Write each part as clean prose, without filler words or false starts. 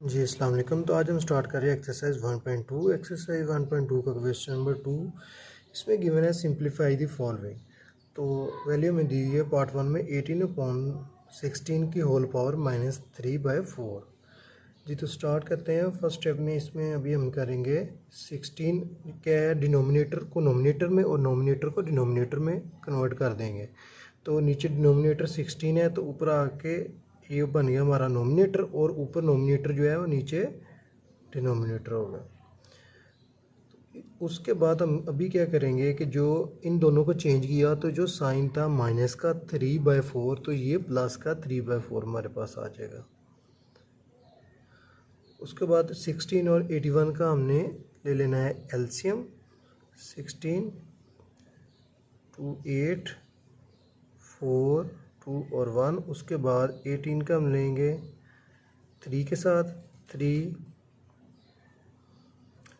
जी अस्सलाम वालेकुम। तो आज हम स्टार्ट कर रहे हैं एक्सरसाइज 1.2। एक्सरसाइज 1.2 का क्वेश्चन नंबर 2, इसमें गिवन है सिंप्लीफाई द फॉलोइंग। तो वैल्यू में दी हुई है पार्ट 1 में 18/16 की होल पावर -3/4। जी तो स्टार्ट करते हैं। फर्स्ट स्टेप में इसमें अभी हम करेंगे 16 क्या है, डिनोमिनेटर को नोमिनेटर में और नोमिनेटर को डिनोमिनेटर में कन्वर्ट कर देंगे। तो नीचे डिनोमिनेटर 16 है तो ऊपर आके ये बन गया हमारा नोमिनेटर, और ऊपर नोमिनेटर जो है वो नीचे डिनोमिनेटर होगा। उसके बाद हम अभी क्या करेंगे कि जो इन दोनों को चेंज किया तो जो साइन था माइनस का 3/4, तो ये प्लस का 3/4 हमारे पास आ जाएगा। उसके बाद 16 और 81 का हमने ले लेना है एलसीएम। 16 2 8 4 2 और 1। उसके बाद 18 का हम लेंगे 3 के साथ, 3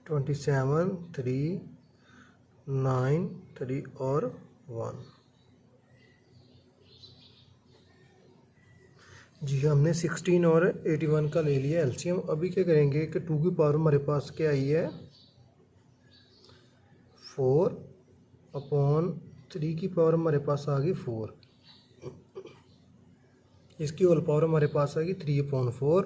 27 3 9 3 और 1। जी हमने 16 और 81 का ले लिया एलसीएम। अभी क्या करेंगे कि 2 की पावर हमारे पास क्या आई है 4/3 की पावर हमारे पास आ गई 4। इसकी होल पावर हमारे पास आ गई 3/4।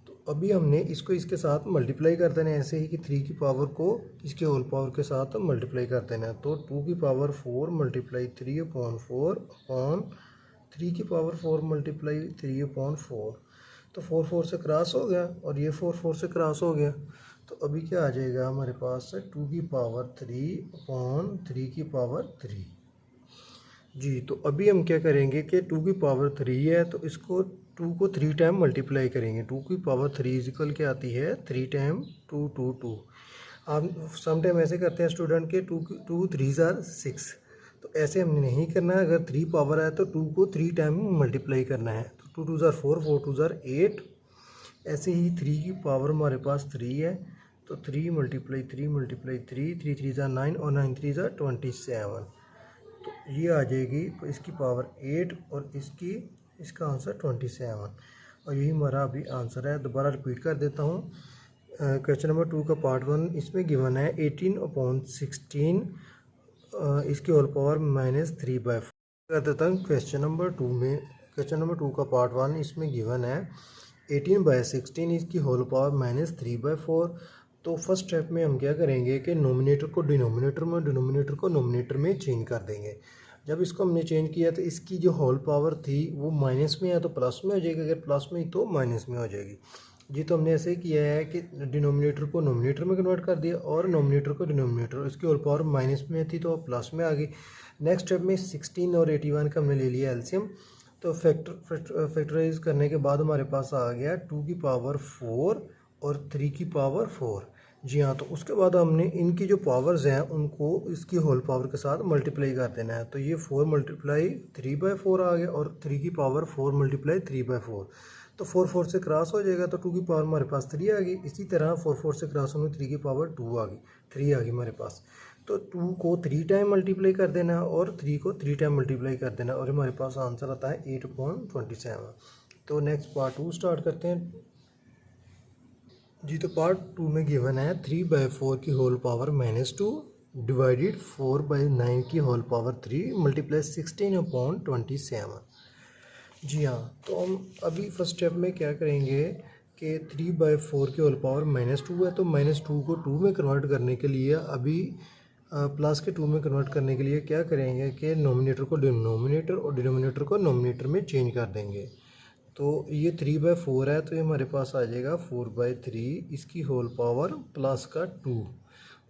तो अभी हमने इसको इसके साथ मल्टीप्लाई कर देना है, ऐसे ही कि 3 की पावर को इसके होल पावर के साथ मल्टीप्लाई कर देना है। तो 2 की पावर 4 मल्टीप्लाई 3/4 अपॉन 3 की पावर 4 मल्टीप्लाई 3/4। तो 4 4 से क्रॉस हो गया और ये 4 4 से क्रॉस हो गया। तो अभी क्या आ जाएगा हमारे पास 2 की पावर 3/3 की पावर 3। जी तो अभी हम क्या करेंगे कि 2 की पावर 3 है तो इसको 2 को 3 टाइम मल्टीप्लाई करेंगे। 2 की पावर 3 इक्वल क्या आती है 3 टाइम 2 2 2। आप सम टाइम ऐसे करते हैं स्टूडेंट के 2 3 आर 6। तो ऐसे हमने नहीं करना है। अगर 3 पावर है तो 2 को 3 टाइम मल्टीप्लाई करना है। तो 2 2 आर 4 4 2 आर 8। ऐसे ही 3 की पावर हमारे पास 3 है तो 3 मल्टीप्लाई 3 मल्टीप्लाई 3 3 3 आर 9 और 9 3 आर 27। तो ये आ जाएगी इसकी पावर 8 और इसका आंसर 27। और यही हमारा अभी आंसर है। दोबारा रिपीट कर देता हूँ। क्वेश्चन नंबर 2 का पार्ट 1 इसमें गिवन है 18/16 इसकी होल पावर -3/4 कर देता हूँ। क्वेश्चन नंबर 2 में क्वेश्चन नंबर 2 का पार्ट 1 इसमें गिवन है 18/16 इसकी होल पावर -3/4। तो फर्स्ट स्टेप में हम क्या करेंगे कि नोमिनेटर को डिनोमिनेटर में, डिनोमिनेटर को नोमिनेटर में चेंज कर देंगे। जब इसको हमने चेंज किया तो इसकी जो होल पावर थी वो माइनस में है तो प्लस में हो जाएगी, अगर प्लस में तो माइनस में हो जाएगी। जी तो हमने ऐसे किया है कि डिनोमिनेटर को नोमिनेटर में कन्वर्ट कर दिया और नोमिनेटर को डिनोमिनेटर, इसकी होल पावर माइनस में थी तो प्लस में आ गई। नेक्स्ट स्टेप में 16 और 81 का हमने ले लिया एलसीएम। तो फैक्टराइज करने के बाद हमारे पास आ गया 2 की पावर 4 और 3 की पावर 4। जी हाँ, तो उसके बाद हमने इनकी जो पावर्स हैं उनको इसकी होल पावर के साथ मल्टीप्लाई कर देना है। तो ये 4 मल्टीप्लाई 3/4 आ गया और 3 की पावर 4 मल्टीप्लाई 3/4। तो 4 4 से क्रॉस हो जाएगा तो 2 की पावर हमारे पास 3 आ गई। इसी तरह 4 4 से क्रॉस होने 3 की पावर 2 आ गई, 3 आ गई हमारे पास। तो 2 को 3 टाइम मल्टीप्लाई कर देना है और 3 को 3 टाइम मल्टीप्लाई कर देना है और हमारे पास आंसर आता है 8/27। तो नेक्स्ट पार्ट 2 स्टार्ट करते हैं। जी तो पार्ट 2 में गिवन है 3/4 की होल पावर -2 डिवाइडेड 4/9 की होल पावर 3 मल्टीप्लाई 16/27। जी हाँ, तो हम अभी फर्स्ट स्टेप में क्या करेंगे कि 3/4 की होल पावर -2 है तो -2 को 2 में कन्वर्ट करने के लिए अभी प्लस के 2 में कन्वर्ट करने के लिए क्या करेंगे कि नोमिनेटर को डिनोमिनेटर और डिनोमिनेटर को नोमिनेटर में चेंज कर देंगे। तो ये 3/4 है तो ये हमारे पास आ जाएगा 4/3 इसकी होल पावर प्लस का 2।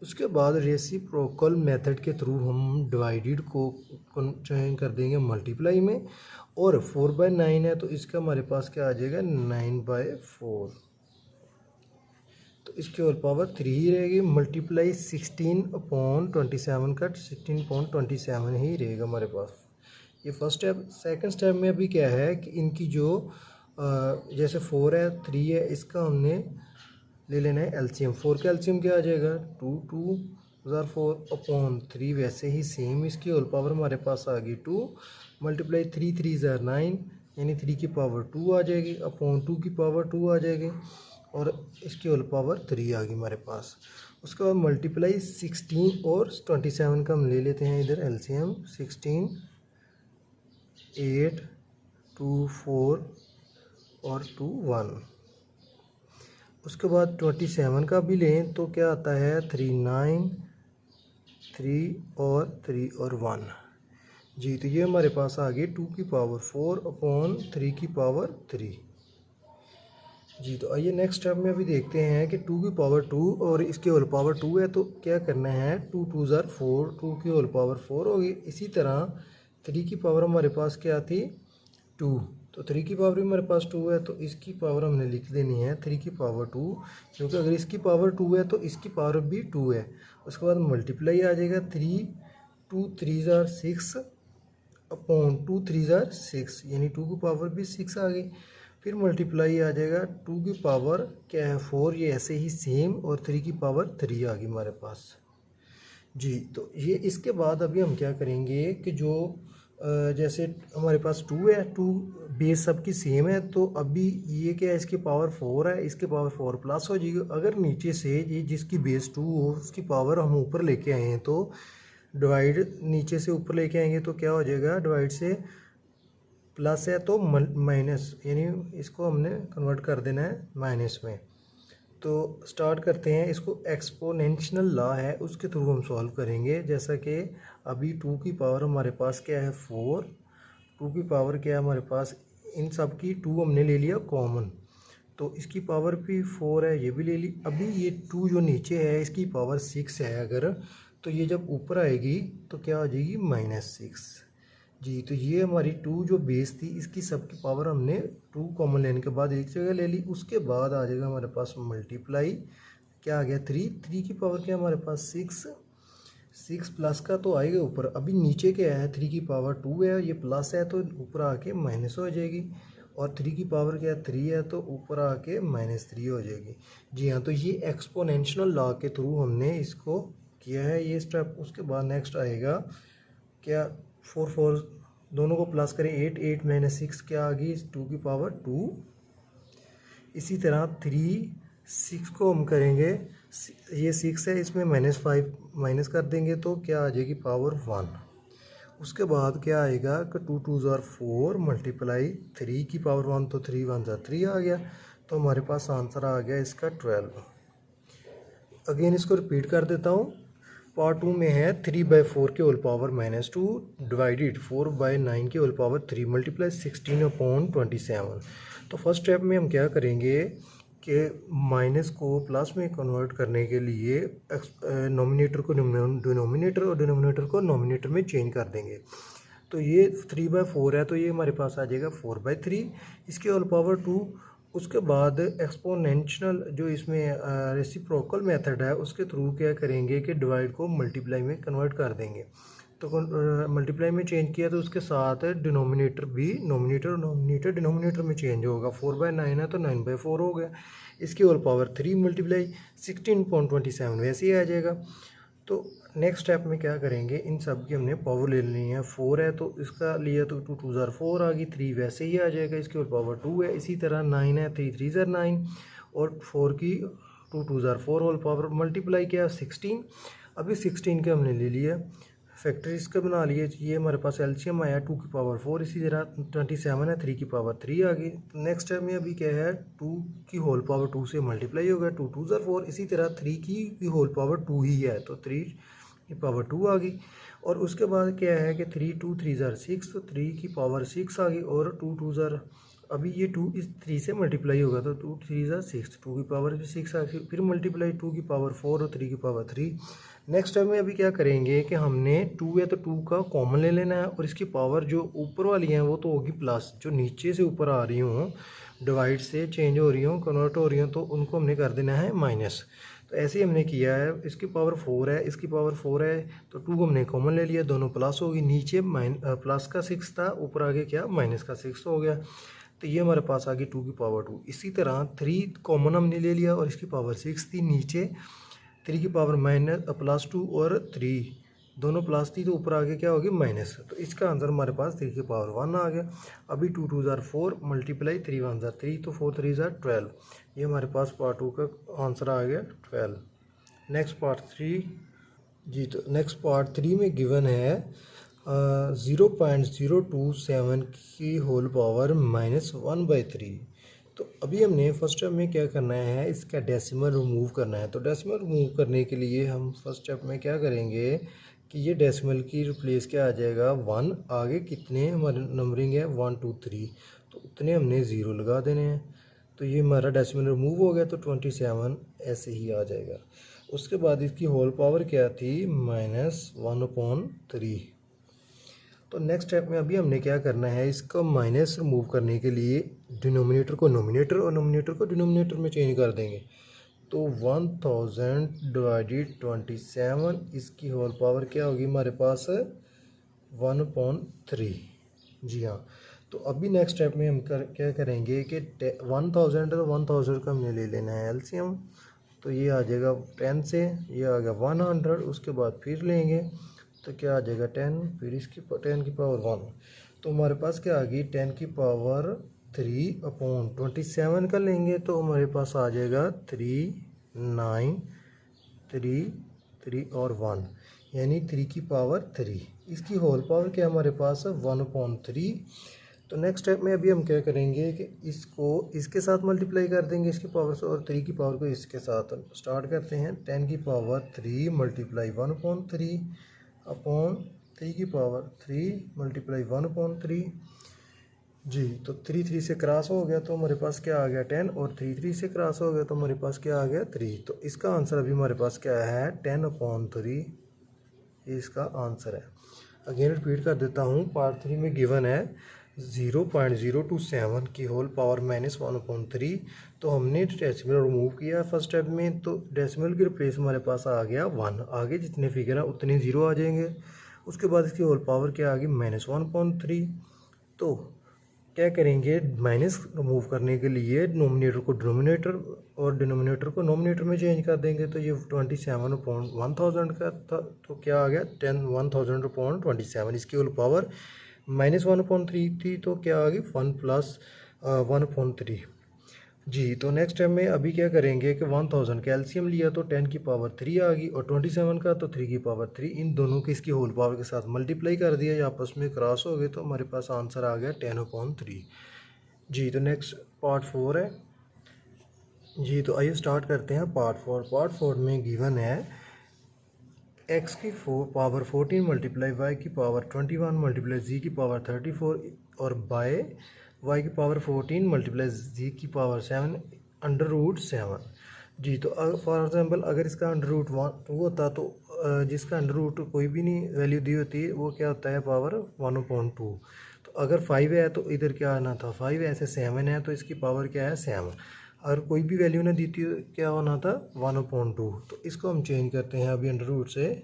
उसके बाद रेसिप्रोकल मेथड के थ्रू हम डिवाइडेड को चेंज कर देंगे मल्टीप्लाई में, और 4/9 है तो इसका हमारे पास क्या आ जाएगा 9/4। तो इसकी होल पावर 3 ही रहेगी, मल्टीप्लाई 16/27 का 16/27 ही रहेगा हमारे पास। ये फर्स्ट स्टेप। सेकंड स्टेप में अभी क्या है कि इनकी जो जैसे 4 है 3 है इसका हमने ले लेना है एलसीएम। 4 का एलसीएम क्या आ जाएगा 2 2 4/3। वैसे ही सेम इसकी होल पावर हमारे पास आ गई 2 मल्टीप्लाई 3 3 9 यानी 3 की पावर 2 आ जाएगी अपॉन 2 की पावर 2 आ जाएगी और इसकी होल पावर 3 आ गई हमारे पास। उसके बाद मल्टीप्लाई 16 और 27 का हम ले लेते हैं इधर एलसीएम। 16 8 2 4 और 2 1। उसके बाद 27 का भी लें तो क्या आता है 3 9 3 और 1 जी। तो ये हमारे पास आ गई 2 की पावर 4 अपॉन 3 की पावर 3 जी। तो आइए नेक्स्ट स्टेप में अभी देखते हैं कि 2 की पावर 2 और इसकी होल पावर 2 है तो क्या करना है 2 2 ज़ार 4, 2 की होल पावर 4 होगी। इसी तरह 3 की पावर हमारे पास क्या थी 2, तो 3 की पावर भी हमारे पास 2 है तो इसकी पावर हमने लिख देनी है 3 की पावर 2, क्योंकि अगर इसकी पावर 2 है तो इसकी पावर भी 2 है। उसके बाद मल्टीप्लाई आ जाएगा 3 2 3 ज़ार 6 अपॉन 2 3 ज़ार 6, यानी 2 की पावर भी 6 आ गई। फिर मल्टीप्लाई आ जाएगा 2 की पावर क्या है 4, ये ऐसे ही सेम, और 3 की पावर 3 आ गई हमारे पास जी। तो ये इसके बाद अभी हम क्या करेंगे कि जो जैसे हमारे पास 2 है, 2 बेस सबकी सेम है, तो अभी ये क्या है इसकी पावर 4 है, इसके पावर 4 प्लस हो जाएगी। अगर नीचे से ये जिसकी बेस 2 हो उसकी पावर हम ऊपर लेके आए हैं तो डिवाइड नीचे से ऊपर लेके आएंगे तो क्या हो जाएगा डिवाइड से प्लस है तो माइनस, यानी इसको हमने कन्वर्ट कर देना है माइनस में। तो स्टार्ट करते हैं इसको, एक्सपोनेंशियल लॉ है उसके थ्रू हम सॉल्व करेंगे। जैसा कि अभी 2 की पावर हमारे पास क्या है 4, 2 की पावर क्या है हमारे पास, इन सब की 2 हमने ले लिया कॉमन, तो इसकी पावर भी 4 है, ये भी ले ली। अभी ये 2 जो नीचे है इसकी पावर 6 है अगर, तो ये जब ऊपर आएगी तो क्या हो जाएगी -6 जी। तो ये हमारी 2 जो बेस थी इसकी सबकी पावर हमने 2 कॉमन लेने के बाद एक जगह ले ली। उसके बाद आ जाएगा हमारे पास मल्टीप्लाई, क्या आ गया 3 की पावर क्या हमारे पास 6 प्लस का तो आएगा ऊपर। अभी नीचे क्या है 3 की पावर 2 है, ये प्लस है तो ऊपर आके माइनस हो जाएगी, और 3 की पावर क्या है 3 है तो ऊपर आके -3 हो जाएगी जी हाँ। तो ये एक्सपोनेंशियल लॉ के थ्रू हमने इसको किया है ये स्टेप। उसके बाद नेक्स्ट आएगा क्या 4 4 दोनों को प्लस करें 8 8 -6 क्या आ गई 2 की पावर 2। इसी तरह 3 6 को हम करेंगे, ये 6 है इसमें -5 माइनस कर देंगे तो क्या आ जाएगी पावर 1। उसके बाद क्या आएगा कि 2 2 ज़ार 4 मल्टीप्लाई 3 की पावर 1, तो 3 1 ज़ार 3 आ गया, तो हमारे पास आंसर आ गया इसका 12। अगेन इसको रिपीट कर देता हूँ। पार्ट 2 में है 3/4 के होल पावर -2 डिवाइडेड 4/9 के होल पावर 3 मल्टीप्लाई 16 अपॉन 27। तो फर्स्ट स्टेप में हम क्या करेंगे कि माइनस को प्लस में कन्वर्ट करने के लिए नोमिनेटर को डिनोमिनेटर और डिनोमिनेटर को नोमिनेटर में चेंज कर देंगे। तो ये 3/4 है तो ये हमारे पास आ जाएगा 4/3, इसके होल पावर 2। उसके बाद एक्सपोनेंशियल जो इसमें रेसिप्रोकल मेथड है उसके थ्रू क्या करेंगे कि डिवाइड को मल्टीप्लाई में कन्वर्ट कर देंगे। तो मल्टीप्लाई में चेंज किया तो उसके साथ डिनोमिनेटर भी नोमिनेटर और नोमिनेटर डिनोमिनेटर में चेंज होगा। 4/9 है तो 9/4 हो गया, इसकी होल पावर 3 मल्टीप्लाई 16.27 वैसे ही आ जाएगा। तो नेक्स्ट स्टेप में क्या करेंगे, इन सब की हमने पावर ले लेनी है। 4 है तो इसका लिया तो 2 2 ज़ार 4 आ गई, 3 वैसे ही आ जाएगा, इसकी और पावर 2 है। इसी तरह 9 है 3 3 ज़ार 9 और 4 की 2 2 ज़ार 4 होल पावर मल्टीप्लाई किया 16। अभी 16 के हमने ले लिया फैक्टर इसका बना लिए, ये हमारे पास एलसीएम आया 2 की पावर 4। इसी तरह 27 है 3 की पावर 3 आ गई। नेक्स्ट स्टेप में अभी क्या है 2 की होल पावर 2 से मल्टीप्लाई हो गया 2 2 ज़ार 4। इसी तरह 3 की भी होल पावर 2 ही है तो 3 की पावर 2 आ गई। और उसके बाद क्या है कि 3 2 3 ज़ार 6 तो 3 की पावर 6 आ गई, और 2 2 ज़ार अभी ये 2 इस 3 से मल्टीप्लाई होगा तो 2 3 ज़ार 6, 2 की पावर भी 6 आ गई। फिर मल्टीप्लाई 2 की पावर 4 और 3 की पावर 3। नेक्स्ट टाइम में अभी क्या करेंगे कि हमने 2 है तो 2 का कॉमन ले लेना है, और इसकी पावर जो ऊपर वाली हैं वो तो होगी प्लस, जो नीचे से ऊपर आ रही हूँ डिवाइड से चेंज हो रही हूँ कन्वर्ट हो रही हूँ तो उनको हमने कर देना है माइनस। तो ऐसे ही हमने किया है, इसकी पावर 4 है इसकी पावर 4 है तो 2 को हमने कॉमन ले लिया, दोनों प्लस होगी। नीचे प्लस का 6 था, ऊपर आगे क्या माइनस का 6 हो गया, तो ये हमारे पास आ गई 2 की पावर 2। इसी तरह 3 कॉमन हमने ले लिया और इसकी पावर 6 थी, नीचे 3 की पावर -+2 और 3 दोनों प्लस थी तो ऊपर आगे क्या होगी माइनस, तो इसका आंसर हमारे पास 3 की पावर 1 आ गया। अभी 2 2 ज़ार 4 मल्टीप्लाई 3 1 ज़ार 3, तो 4 3 ज़ार 12, ये हमारे पास पार्ट 2 का आंसर आ गया 12। Next part 3। जी तो नेक्स्ट पार्ट 3 में गिवन है 0.027 की होल पावर -1/3। तो अभी हमने फर्स्ट स्टेप में क्या करना है, इसका डेसिमल रिमूव करना है। तो डेसिमल रिमूव करने के लिए हम फर्स्ट स्टेप में क्या करेंगे कि ये डेसिमल की रिप्लेस क्या आ जाएगा 1, आगे कितने हमारे नंबरिंग है 1 2 3, तो उतने हमने 0 लगा देने हैं। तो ये हमारा डेसिमल रिमूव हो गया, तो 27 ऐसे ही आ जाएगा। उसके बाद इसकी होल पावर क्या थी -1/3। तो नेक्स्ट स्टेप में अभी हमने क्या करना है, इसका माइनस रिमूव करने के लिए डिनोमिनेटर को नोमिनेटर और नोमिनेटर को डिनोमिनेटर में चेंज कर देंगे। तो 1000 डिवाइडेड 27, इसकी होल पावर क्या होगी हमारे पास 1/3। जी हाँ, तो अभी नेक्स्ट स्टेप में हम क्या करेंगे कि 1000 तो 1000 का हमने ले लेना है एलसीएम। तो ये आ जाएगा 10 से, ये आ गया 100, उसके बाद फिर लेंगे तो क्या आ जाएगा 10, फिर इसकी 10 की पावर 1, तो हमारे पास क्या आ गई 10 की पावर 3/27 का लेंगे तो हमारे पास आ जाएगा 3 9 3 3 और 1, यानी 3 की पावर 3। इसकी होल पावर क्या हमारे पास 1/3। तो नेक्स्ट स्टेप में अभी हम क्या करेंगे कि इसको इसके साथ मल्टीप्लाई कर देंगे इसकी पावर से, और 3 की पावर को इसके साथ। स्टार्ट करते हैं, 10 की पावर 3 मल्टीप्लाई 1/3 अपॉन 3 की पावर 3 मल्टीप्लाई 1/3। जी तो 3 3 से क्रॉस हो गया तो हमारे पास क्या आ गया 10, और 3 3 से क्रॉस हो गया तो हमारे पास क्या आ गया 3। तो इसका आंसर अभी हमारे पास क्या है 10/3, ये इसका आंसर है। अगेन रिपीट कर देता हूँ, पार्ट 3 में गिवन है 0.027 की होल पावर -1/3। तो हमने डेसिमल रिमूव किया फर्स्ट स्टेप में, तो डेसिमल की रिप्लेस हमारे पास आ गया 1, आगे जितने फिगर हैं उतने 0 आ जाएंगे। उसके बाद इसकी होल पावर क्या आ गई -1/3। तो क्या करेंगे, माइनस रिमूव करने के लिए नोमिनेटर को डिनोमिनेटर और डिनोमिनेटर को नोमिनेटर में चेंज कर देंगे। तो ये 27/1000 का था, तो क्या आ गया 10,1000/27। इसकी होल पावर -1/3 थी, तो क्या आ गई 1 + 1/3। जी तो नेक्स्ट टाइम में अभी क्या करेंगे कि 1000 का एलसीएम लिया तो 10 की पावर 3 आ गई, और 27 का तो 3 की पावर 3, इन दोनों की इसकी होल पावर के साथ मल्टीप्लाई कर दिया, ये आपस में क्रॉस हो गए, तो हमारे पास आंसर आ गया 10/3। जी तो नेक्स्ट पार्ट 4 है। जी तो आइए स्टार्ट करते हैं पार्ट 4। पार्ट 4 में गिवन है x की पावर 14 मल्टीप्लाई वाई की पावर 21 मल्टीप्लाई जी की पावर 34 और बाय y की पावर 14 मल्टीप्लाई जी की पावर 7 √7। जी तो फॉर एग्जांपल अगर इसका √2 होता तो जिसका √ कोई भी नहीं वैल्यू दी होती वो क्या होता है पावर 1/2। तो अगर 5 है तो इधर क्या आना था 5, ऐसे 7 है तो इसकी पावर क्या है 7, और कोई भी वैल्यू ना दी थी क्या होना था 1/2। तो इसको हम चेंज करते हैं अभी √ से,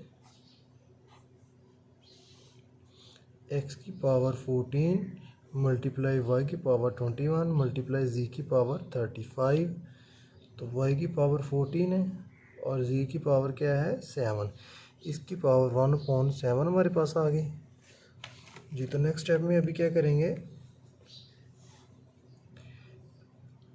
x की पावर 14 मल्टीप्लाई वाई की पावर 21 मल्टीप्लाई जी की पावर 35। तो y की पावर 14 है और z की पावर क्या है 7, इसकी पावर 1/7 हमारे पास आ गई। जी तो नेक्स्ट स्टेप में अभी क्या करेंगे,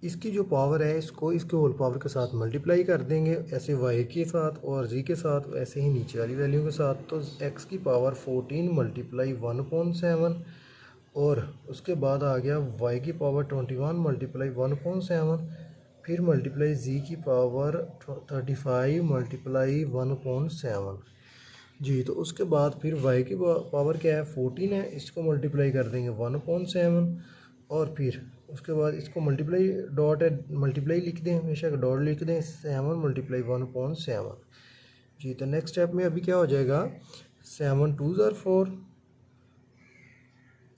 इसकी जो पावर है इसको इसके होल पावर के साथ मल्टीप्लाई कर देंगे, ऐसे y के साथ और z के साथ, ऐसे ही नीचे वाली वैल्यू के साथ। तो x की पावर 14 मल्टीप्लाई 1/7, और उसके बाद आ गया y की पावर 21 मल्टीप्लाई 1/7, फिर मल्टीप्लाई z की पावर 35 मल्टीप्लाई 1/7। जी तो उसके बाद फिर y की पावर क्या है 14 है, इसको मल्टीप्लाई कर देंगे 1/7, और फिर उसके बाद इसको मल्टीप्लाई डॉट है मल्टीप्लाई लिख दें, हमेशा डॉट लिख दें 7 मल्टीप्लाई 1/7। जी तो नेक्स्ट स्टेप में अभी क्या हो जाएगा 7 2 ज़ार 4,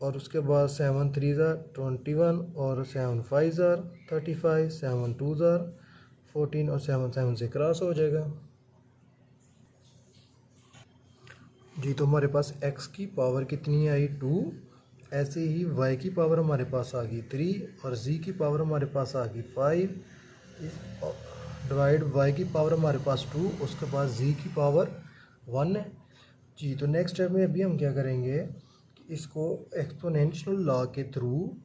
और उसके बाद 7 3 ज़ार 21 और 7 5 ज़ार 35, 7 2 ज़ार 14 और 7 7 से क्रॉस हो जाएगा। जी तो हमारे पास x की पावर कितनी आई 2, ऐसे ही y की पावर हमारे पास आ गई 3 और z की पावर हमारे पास आ गई 5, डिवाइड y की पावर हमारे पास 2, उसके बाद z की पावर 1 है। जी। तो नेक्स्ट स्टेप में अभी हम क्या करेंगे कि इसको एक्सपोनेंशियल लॉ के थ्रू,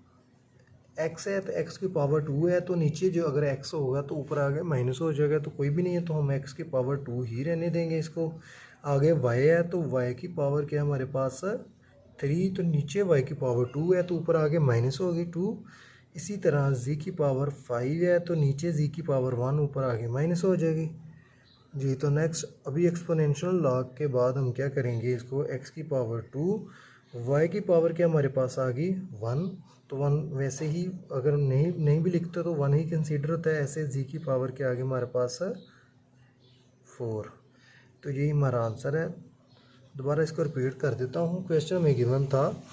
एक्स है तो एक्स की पावर 2 है, तो नीचे जो अगर एक्स होगा तो ऊपर आगे माइनस हो जाएगा, तो कोई भी नहीं है तो हम एक्स की पावर 2 ही रहने देंगे इसको। आगे वाई है तो वाई की पावर क्या है हमारे पास 3, तो नीचे वाई की पावर 2 है तो ऊपर आगे माइनस होगी 2। इसी तरह जी की पावर 5 है तो नीचे जी की पावर 1 ऊपर आगे माइनस हो जाएगी। जी। तो नेक्स्ट अभी एक्सपोनेंशियल लॉग के बाद हम क्या करेंगे, इसको x की पावर 2, y की पावर क्या हमारे पास आ गई 1, तो 1 वैसे ही अगर नहीं भी लिखते तो 1 ही कंसीडर होता है। ऐसे g की पावर के आगे हमारे पास 4, तो यही हमारा आंसर है। दोबारा इसको रिपीट कर देता हूँ। क्वेश्चन में गिवन था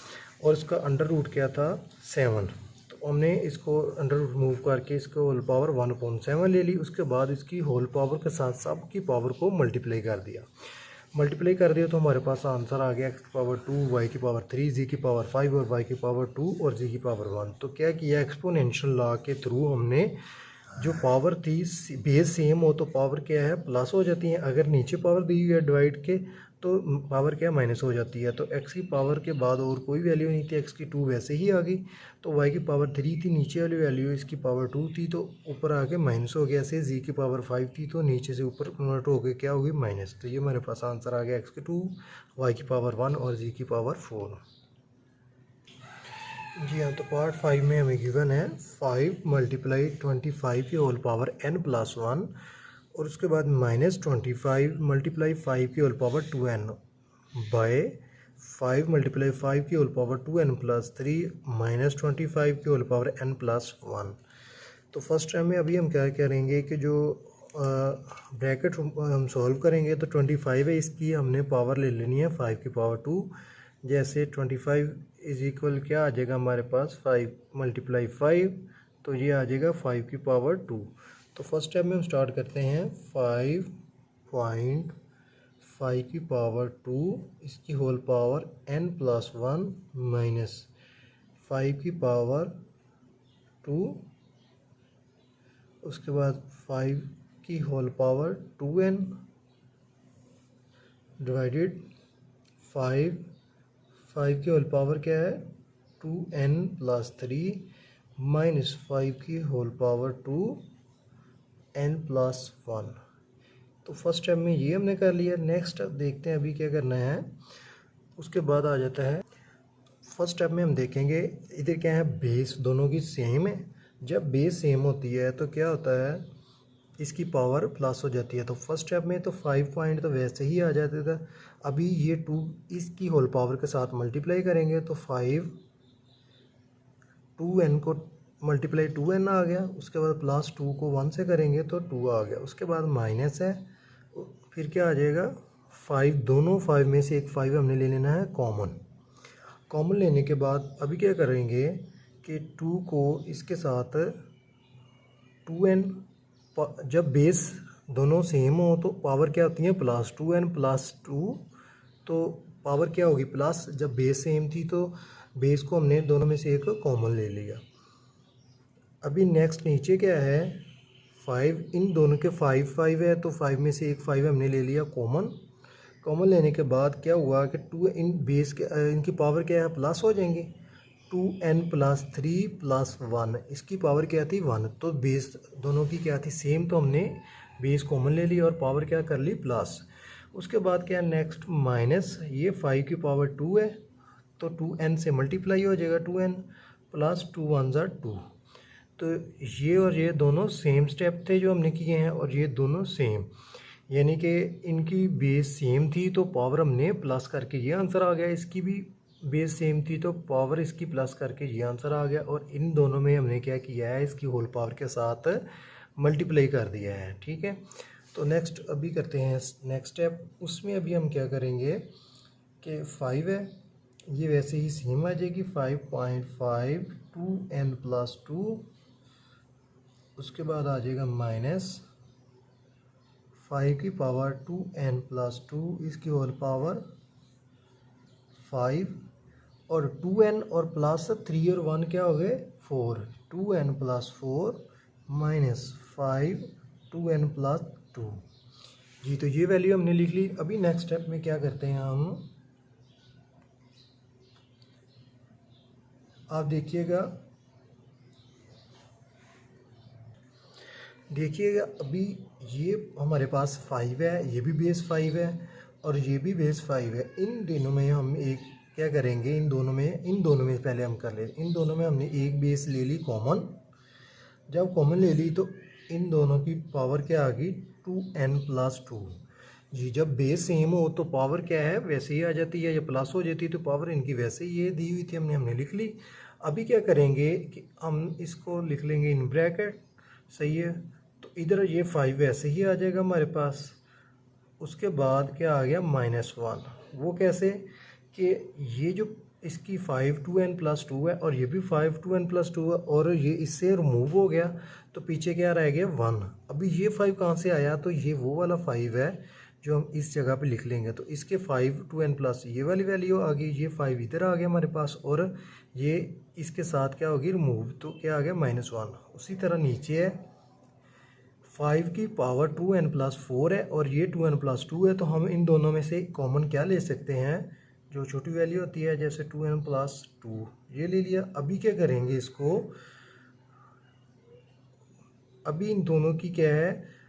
और इसका अंडर रूट क्या था 7, तो हमने इसको अंडर रूट मूव करके इसको होल पावर 1/7 ले ली। उसके बाद इसकी होल पावर के साथ सब की पावर को मल्टीप्लाई कर दिया। मल्टीप्लाई कर दिया तो हमारे पास आंसर आ गया x की पावर 2, y की पावर 3, z की पावर 5 और y की पावर 2 और z की पावर 1। तो क्या किया, एक्सपोनेंशियल लॉ के थ्रू हमने जो पावर थी बेस सेम हो तो पावर क्या है प्लस हो जाती है, अगर नीचे पावर दी हुई है डिवाइड के तो पावर क्या माइनस हो जाती है। तो x की पावर के बाद और कोई वैल्यू नहीं थी, x की 2 वैसे ही आ गई, तो y की पावर 3 थी, नीचे वाली वैल्यू इसकी पावर 2 थी तो ऊपर आके माइनस हो गया। ऐसे z की पावर 5 थी तो नीचे से ऊपर कन्वर्ट हो गए क्या होगी माइनस। तो ये हमारे पास आंसर आ गया x की 2, y की पावर 1 और z की पावर 4। जी हाँ। तो पार्ट 5 में हमें गिवन है 5 मल्टीप्लाई 25 की होल पावर n+1 और उसके बाद -25 मल्टीप्लाई 5 की whole power 2n bye 5 multiply 5 की होल पावर 2n+3 -25 की होल पावर n+1। तो फर्स्ट टाइम में अभी हम क्या करेंगे कि जो ब्रैकेट हम सॉल्व करेंगे तो 25 है, इसकी हमने पावर ले लेनी है 5 की पावर 2। जैसे 25 इज इक्वल क्या आ जाएगा हमारे पास 5 मल्टीप्लाई 5, तो ये आ जाएगा 5 की पावर 2। तो फर्स्ट स्टेप में हम स्टार्ट करते हैं 5.5 की पावर 2 इसकी होल पावर n+1 माइनस 5 की पावर 2, उसके बाद 5 की होल पावर 2n डिवाइडेड 5 की होल पावर क्या है 2n+3 माइनस 5 की होल पावर 2n+1। तो फर्स्ट स्टेप में ये हमने कर लिया। नेक्स्ट देखते हैं अभी क्या करना है। उसके बाद आ जाता है फर्स्ट स्टेप में हम देखेंगे इधर क्या है, बेस दोनों की सेम है। जब बेस सेम होती है तो क्या होता है इसकी पावर प्लस हो जाती है। तो फर्स्ट स्टेप में तो 5 पॉइंट तो वैसे ही आ जाता था। अभी ये 2 इसकी होल पावर के साथ मल्टीप्लाई करेंगे तो 5 2n को मल्टीप्लाई 2n आ गया, उसके बाद प्लस 2 को 1 से करेंगे तो 2 आ गया, उसके बाद माइनस है, फिर क्या आ जाएगा 5, दोनों 5 में से एक 5 हमने ले लेना है कॉमन। कॉमन लेने के बाद अभी क्या करेंगे कि 2 को इसके साथ 2n, जब बेस दोनों सेम हो तो पावर क्या होती है प्लस 2n+2, तो पावर क्या होगी प्लस। जब बेस सेम थी तो बेस को हमने दोनों में से एक कॉमन ले लिया। अभी नेक्स्ट नीचे क्या है 5, इन दोनों के 5 है तो 5 में से एक 5 हमने ले लिया कॉमन। कॉमन लेने के बाद क्या हुआ कि 2 इन बेस के इनकी पावर क्या है प्लस हो जाएंगे, 2n+3 + 1 इसकी पावर क्या थी 1, तो बेस दोनों की क्या थी सेम, तो हमने बेस कॉमन ले ली और पावर क्या कर ली प्लस। उसके बाद क्या नेक्स्ट माइनस, ये 5 की पावर 2 है तो 2n से मल्टीप्लाई हो जाएगा 2n + 2 1 = 2। तो ये और ये दोनों सेम स्टेप थे जो हमने किए हैं और ये दोनों सेम, यानी कि इनकी बेस सेम थी तो पावर हमने प्लस करके ये आंसर आ गया। इसकी भी बेस सेम थी तो पावर इसकी प्लस करके ये आंसर आ गया। और इन दोनों में हमने क्या किया है इसकी होल पावर के साथ मल्टीप्लाई कर दिया है। ठीक है। तो नेक्स्ट अभी करते हैं नेक्स्ट स्टेप। उसमें अभी हम क्या करेंगे कि 5 है ये वैसे ही सेम आ जाएगी 5.5 2n+2, उसके बाद आ जाएगा माइनस 5 की पावर 2n+2 इसकी होल पावर 5 और 2n और प्लस 3 और 1 क्या हो गए 4, 2n+4 माइनस 5 2n+2। जी तो ये वैल्यू हमने लिख ली। अभी नेक्स्ट स्टेप में क्या करते हैं हम, आप देखिएगा अभी ये हमारे पास 5 है, ये भी बेस 5 है और ये भी बेस 5 है। इन दोनों में हम एक क्या करेंगे, इन दोनों में पहले हम कर ले, इन दोनों में हमने एक बेस ले ली कॉमन। जब कॉमन ले ली तो इन दोनों की पावर क्या आ गई, 2n+2। जी जब बेस सेम हो तो पावर क्या है वैसे ही आ जाती है, या प्लस हो जाती है, तो पावर इनकी वैसे ही ये दी हुई थी, हमने लिख ली। अभी क्या करेंगे कि हम इसको लिख लेंगे इन ब्रैकेट, सही है। तो इधर ये 5 वैसे ही आ जाएगा हमारे पास। उसके बाद क्या आ गया -1, वो कैसे कि ये जो इसकी 5 2n+2 है और ये भी 5 2n+2 है और ये इससे रिमूव हो गया, तो पीछे क्या रह गया 1। अभी ये 5 कहाँ से आया, तो ये वो वाला 5 है जो हम इस जगह पे लिख लेंगे। तो इसके 5 2n+ ये वाली वैल्यू आ गई, ये 5 इधर आ गया हमारे पास और ये इसके साथ क्या होगी रिमूव, तो क्या आ गया -1। उसी तरह नीचे है 5 की पावर 2n+4 है और ये 2n+2 है, तो हम इन दोनों में से कॉमन क्या ले सकते हैं, जो छोटी वैल्यू होती है, जैसे 2n+2 ये ले लिया। अभी क्या करेंगे इसको, अभी इन दोनों की क्या है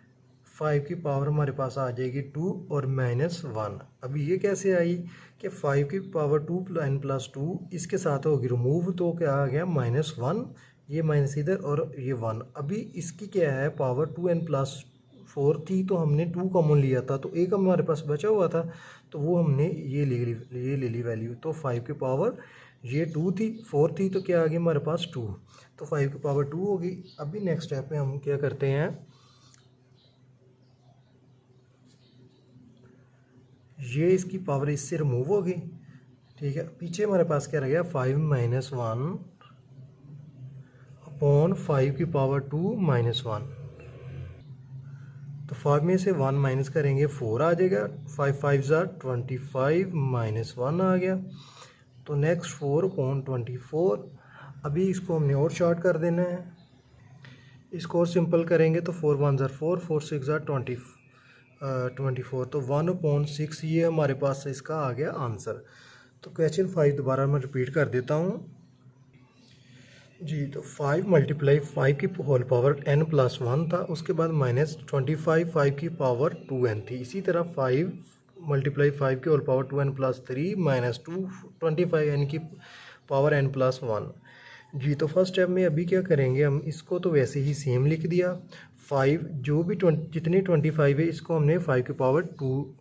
5 की पावर हमारे पास आ जाएगी 2 और -1। अभी ये कैसे आई कि 5 की पावर 2n+2 इसके साथ होगी रिमूव, तो क्या आ गया -1, ये माइनस इधर और ये 1। अभी इसकी क्या है पावर 2n+4 थी, तो हमने 2 कॉमन लिया था, तो एक हमारे पास बचा हुआ था, तो वो हमने ये ले ली वैल्यू। तो 5 की पावर ये 2 थी, 4 थी, तो क्या आ गई हमारे पास 2, तो 5 की पावर 2 होगी। अभी नेक्स्ट स्टेप में हम क्या करते हैं, ये इसकी पावर इससे रिमूव हो गई, ठीक है। पीछे हमारे पास क्या रह गया 5 - 1 अपॉन 5 की पावर 2 -1। तो 5 में से 1 माइनस करेंगे 4 आ जाएगा, 5 5 ज़ा 25 -1 आ गया। तो नेक्स्ट 4/24। अभी इसको हमने और शॉर्ट कर देना है, इसको और सिंपल करेंगे तो 4 1 ज़ा 4, 4 6 ज़ा 24, तो 1/6 ये हमारे पास इसका आ गया आंसर। तो क्वेश्चन 5 दोबारा मैं रिपीट कर देता हूँ जी। तो 5 × 5 की होल पावर n+1 था, उसके बाद -25 5 की पावर 2n थी। इसी तरह 5 × 5 की होल पावर 2n+3 -2 25 n की पावर n+1 जी। तो फर्स्ट स्टेप में अभी क्या करेंगे, हम इसको तो वैसे ही सेम लिख दिया। 5 जो भी जितनी 25 है इसको हमने 5 की पावर 2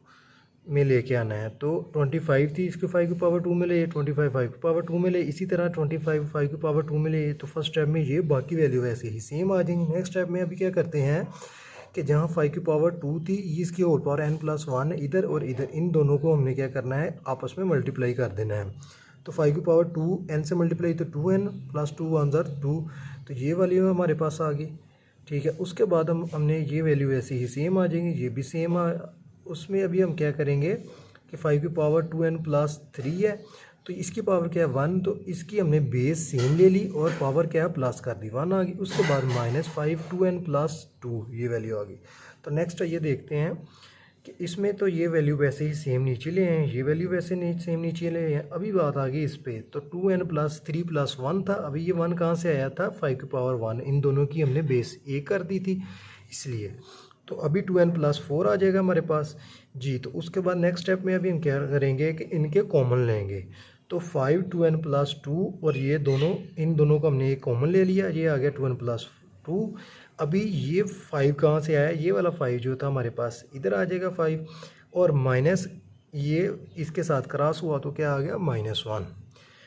में लेके आना है। तो 25 थी, इसको 5 की पावर 2 में ले, 25 5 की पावर 2 में ले, इसी तरह 25 5 की पावर 2 में ले। तो फर्स्ट स्टेप में ये बाकी वैल्यू वैसे ही सेम आ जाएंगी। नेक्स्ट स्टेप में अभी क्या करते हैं कि जहाँ 5 की पावर 2 थी, इसकी होल पावर n+1 इधर और इधर, इन दोनों को हमने क्या करना है आपस में मल्टीप्लाई कर देना है। तो 5 की पावर 2 n से मल्टीप्लाई, तो 2n + 2 1 ज़ा 2, तो ये वैल्यू हमारे पास आ गई, ठीक है। उसके बाद हमने ये वैल्यू वैसे ही सेम आ जाएंगी, ये भी सेम उसमें अभी हम क्या करेंगे कि 5 की पावर 2n+3 है, तो इसकी पावर क्या है 1, तो इसकी हमने बेस सेम ले ली और पावर क्या है प्लस कर दी, 1 आ गई। उसके बाद -5 2n+2 ये वैल्यू आ गई। तो नेक्स्ट ये देखते हैं कि इसमें तो ये वैल्यू वैसे ही सेम नीचे ले हैं, ये वैल्यू वैसे सेम नीचे ले हैं। अभी बात आ गई इस पे, तो 2n+3 + 1 था, अभी ये 1 कहाँ से आया था 5 की पावर 1, इन दोनों की हमने बेस 1 कर दी थी इसलिए। तो अभी 2n+4 आ जाएगा हमारे पास जी। तो उसके बाद नेक्स्ट स्टेप में अभी हम क्या करेंगे कि इनके कॉमन लेंगे। तो 5 2n+2 और ये दोनों, इन दोनों को हमने एक कॉमन ले लिया, ये आ गया 2n+2। अभी ये 5 कहाँ से आया, ये वाला 5 जो था हमारे पास इधर आ जाएगा 5, और माइनस ये इसके साथ क्रॉस हुआ तो क्या आ गया -1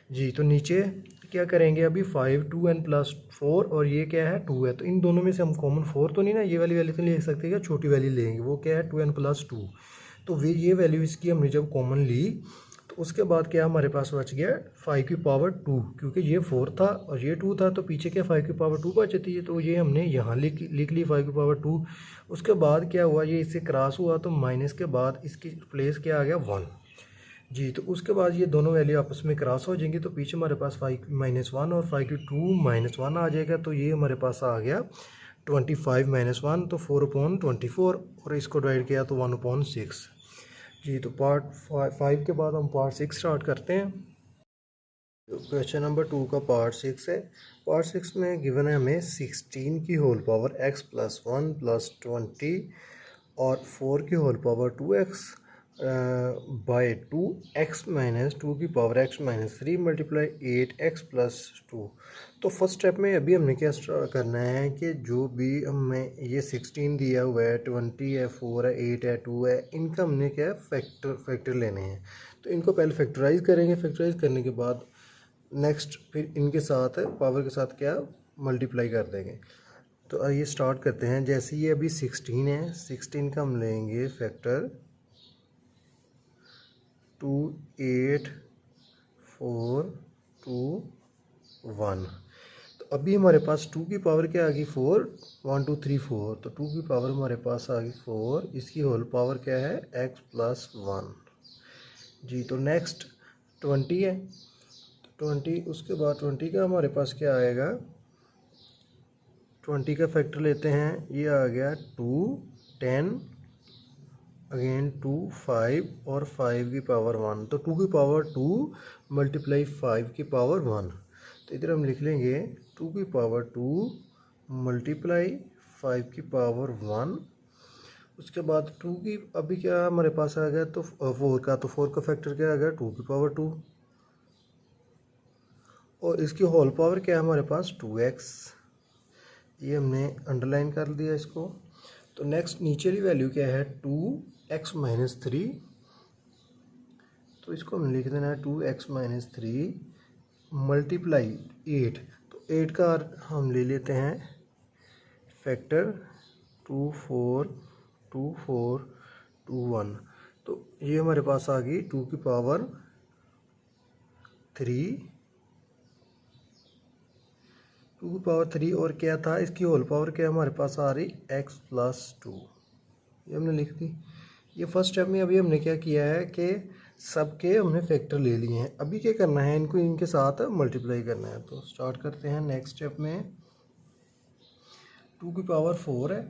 जी। तो नीचे क्या करेंगे अभी 5 2n+4 और ये क्या है 2 है, तो इन दोनों में से हम कॉमन 4 तो नहीं ना, ये वाली वैल्यू तो ले सकते हैं, छोटी वैल्यू लेंगे, वो क्या है 2n+2। तो वे ये वैल्यू इसकी हमने जब कॉमन ली, तो उसके बाद क्या हमारे पास बच गया 5 की पावर 2, क्योंकि ये 4 था और ये 2 था, तो पीछे क्या 5 की पावर 2 बचती है, तो ये हमने यहाँ लिख ली 5 की पावर 2। उसके बाद क्या हुआ, ये इससे क्रॉस हुआ, तो माइनस के बाद इसकी प्लेस क्या आ गया 1 जी। तो उसके बाद ये दोनों वैल्यू आपस में क्रॉस हो जाएंगी, तो पीछे हमारे पास 5 - 1 और 5 की 2 - 1 आ जाएगा, तो ये हमारे पास आ गया 25 माइनस 1 तो 4/24 और इसको डिवाइड किया तो 1/6। जी तो पार्ट 5 के बाद हम पार्ट 6 स्टार्ट करते हैं। क्वेश्चन नंबर 2 का पार्ट 6 है। पार्ट 6 में गिवन है हमें 16 की whole power x plus 1 plus 20 और 4 की whole power 2x by 2 x minus 2 की power x minus 3 multiply 8x plus 2। तो फर्स्ट स्टेप में अभी हमने क्या करना है कि जो भी हमें ये 16 दिया हुआ है, 20 है, 4 है, 8 है, 2 है, इनका हमने क्या फैक्टर लेने हैं। तो इनको पहले फैक्टराइज करेंगे। फैक्टराइज करने के बाद नेक्स्ट फिर इनके साथ पावर के साथ क्या मल्टीप्लाई कर देंगे। तो आइए स्टार्ट करते हैं। जैसे ये अभी 16 है, 16 का हम लेंगे फैक्टर 2 8 4 2 1। तो अभी हमारे पास 2 की पावर क्या आ गई 4, 1 2 3 4। तो 2 की पावर हमारे पास आ गई 4। इसकी होल पावर क्या है x प्लस 1। जी तो नेक्स्ट 20 है, 20 उसके बाद 20 का हमारे पास क्या आएगा, 20 का फैक्टर लेते हैं। ये आ गया 2 10 अगेन 2 5 और 5 की पावर 1। तो 2 की पावर 2 मल्टीप्लाई 5 की पावर 1। तो इधर हम लिख लेंगे 2 की पावर 2 मल्टीप्लाई 5 की पावर 1। उसके बाद 2 की अभी क्या हमारे पास आ गया, तो 4 का, तो 4 का फैक्टर क्या आ गया 2 की पावर 2 और इसकी होल पावर क्या है हमारे पास 2x। ये हमने अंडरलाइन कर दिया इसको। तो नेक्स्ट नीचे वाली वैल्यू क्या है 2x माइनस 3। तो इसको हम लिख देना है 2x माइनस 3 मल्टीप्लाई 8। तो 8 का हम ले लेते हैं फैक्टर 2 4 2 4 2 1। तो ये हमारे पास आ गई 2 की पावर 3, 2 की पावर 3 और क्या था इसकी होल पावर क्या हमारे पास आ रही x प्लस 2। ये हमने लिख दी। ये फर्स्ट स्टेप में अभी हमने क्या किया है कि सबके हमने फैक्टर ले लिए हैं। अभी क्या करना है, इनको इनके साथ मल्टीप्लाई करना है। तो स्टार्ट करते हैं नेक्स्ट स्टेप में। 2 की पावर 4 है,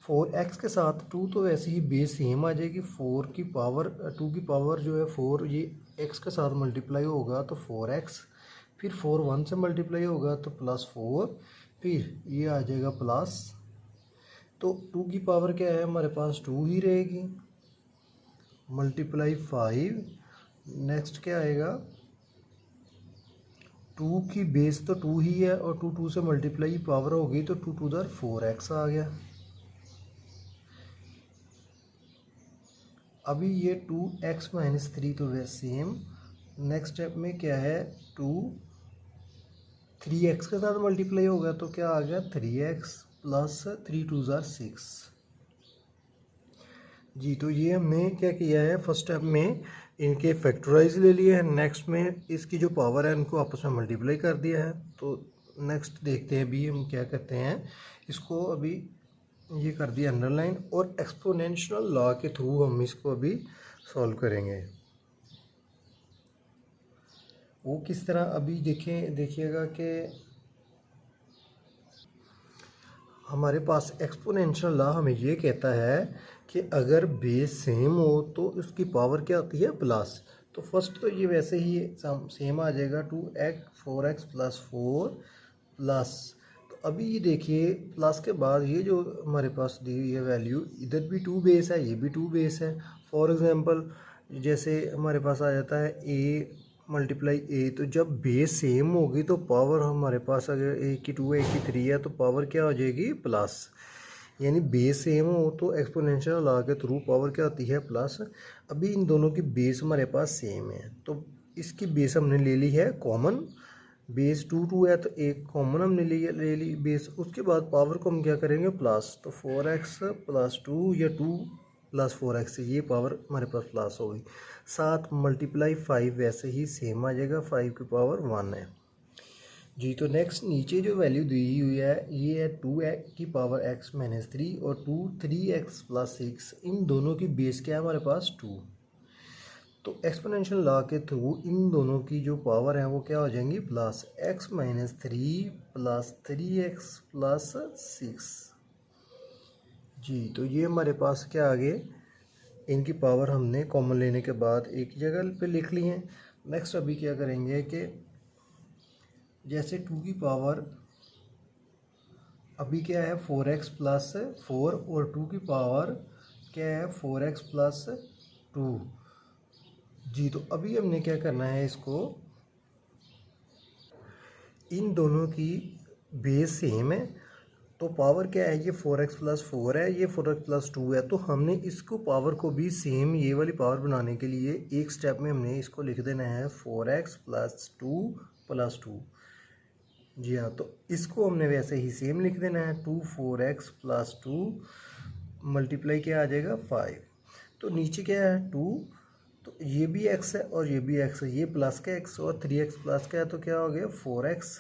4x के साथ 2 तो वैसे ही बेस सेम आ जाएगी। 4 की पावर 2 की पावर जो है 4, ये x के साथ मल्टीप्लाई होगा तो 4x, फिर 4 1 से मल्टीप्लाई होगा तो प्लस 4, फिर ये आ जाएगा प्लस। तो 2 की पावर क्या है हमारे पास 2 ही रहेगी मल्टीप्लाई 5। नेक्स्ट क्या आएगा, 2 की बेस तो 2 ही है और 2 2 से मल्टीप्लाई पावर होगी तो 2 2 * 4x आ गया। अभी ये 2x माइनस 3 तो वैसे सेम। नेक्स्ट स्टेप में क्या है 2 3x के साथ मल्टीप्लाई होगा तो क्या आ गया 3x प्लस 3 2 * 6। जी तो ये हमने क्या किया है, फर्स्ट स्टेप में इनके फैक्टराइज ले लिए हैं। नेक्स्ट में इसकी जो पावर है इनको आपस में मल्टीप्लाई कर दिया है। तो नेक्स्ट देखते हैं अभी हम क्या करते हैं, इसको अभी ये कर दिया अंडरलाइन और एक्सपोनेंशियल लॉ के थ्रू हम इसको अभी सॉल्व करेंगे। वो किस तरह अभी देखिएगा कि हमारे पास एक्सपोनेंशियल लॉ हमें ये कहता है कि अगर बेस सेम हो तो उसकी पावर क्या होती है प्लस। तो फर्स्ट तो ये वैसे ही सेम आ जाएगा 2x 4x प्लस 4 प्लस। तो अभी ये देखिए प्लस के बाद ये जो हमारे पास दी हुई है वैल्यू, इधर भी 2 बेस है, ये भी 2 बेस है। फॉर एग्जांपल जैसे हमारे पास आ जाता है a मल्टीप्लाई a। तो जब बेस सेम होगी तो पावर हमारे पास अगर a की 2 है a की 3 है तो पावर क्या हो जाएगी प्लस। यानी बेस सेम हो तो एक्सपोनेंशियल लॉ के थ्रू पावर क्या होती है प्लस। अभी इन दोनों की बेस हमारे पास सेम है तो इसकी बेस हमने ले ली है कॉमन। बेस 2 2 है तो एक कॉमन हमने ले ली बेस। उसके बाद पावर को हम क्या करेंगे प्लस। तो 4x प्लस 2 या 2 प्लस 4x, ये पावर हमारे पास प्लस हो गई। 7 मल्टीप्लाई 5 वैसे ही सेम आ जाएगा, 5 की पावर 1 है। जी तो नेक्स्ट नीचे जो वैल्यू दी हुई है ये है 2 की पावर x माइनस 3 और 2 3x प्लस 6। इन दोनों की बेस क्या है हमारे पास 2। तो एक्सपोनेंशियल लॉ के थ्रू इन दोनों की जो पावर है वो क्या हो जाएंगी plus. x minus 3 plus 3x plus 6। जी। तो ये हमारे पास क्या आ गए, इनकी पावर हमने कॉमन लेने के बाद एक जगह पे लिख ली है। नेक्स्ट अभी क्या करेंगे कि जैसे 2 की पावर अभी क्या है 4x प्लस 4 और 2 की पावर क्या है 4x प्लस 2। जी। तो अभी हमने क्या करना है, इसको इन दोनों की बेस सेम है तो पावर क्या है, ये 4x प्लस 4 है, ये 4x प्लस 2 है। तो हमने इसको पावर को भी सेम ये वाली पावर बनाने के लिए एक स्टेप में हमने इसको लिख देना है 4x प्लस 2 प्लस 2। जी हाँ। तो इसको हमने वैसे ही सेम लिख देना है 2 4x प्लस 2 मल्टीप्लाई क्या आ जाएगा 5। तो नीचे क्या है 2, तो ये भी x है और ये भी x है, ये प्लस का x और 3x प्लस का है तो क्या हो गया 4x।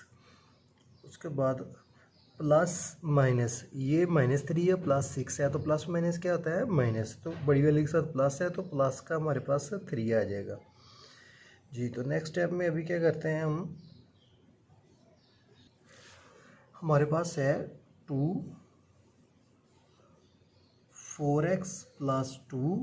उसके बाद प्लस माइनस, ये -3 है प्लस 6 है तो प्लस माइनस क्या होता है माइनस, तो बड़ी वाले के साथ प्लस है तो प्लस का हमारे पास 3 आ जाएगा। जी। तो नेक्स्ट स्टेप में अभी क्या करते हैं हम, हमारे पास है 2 4x प्लस 2,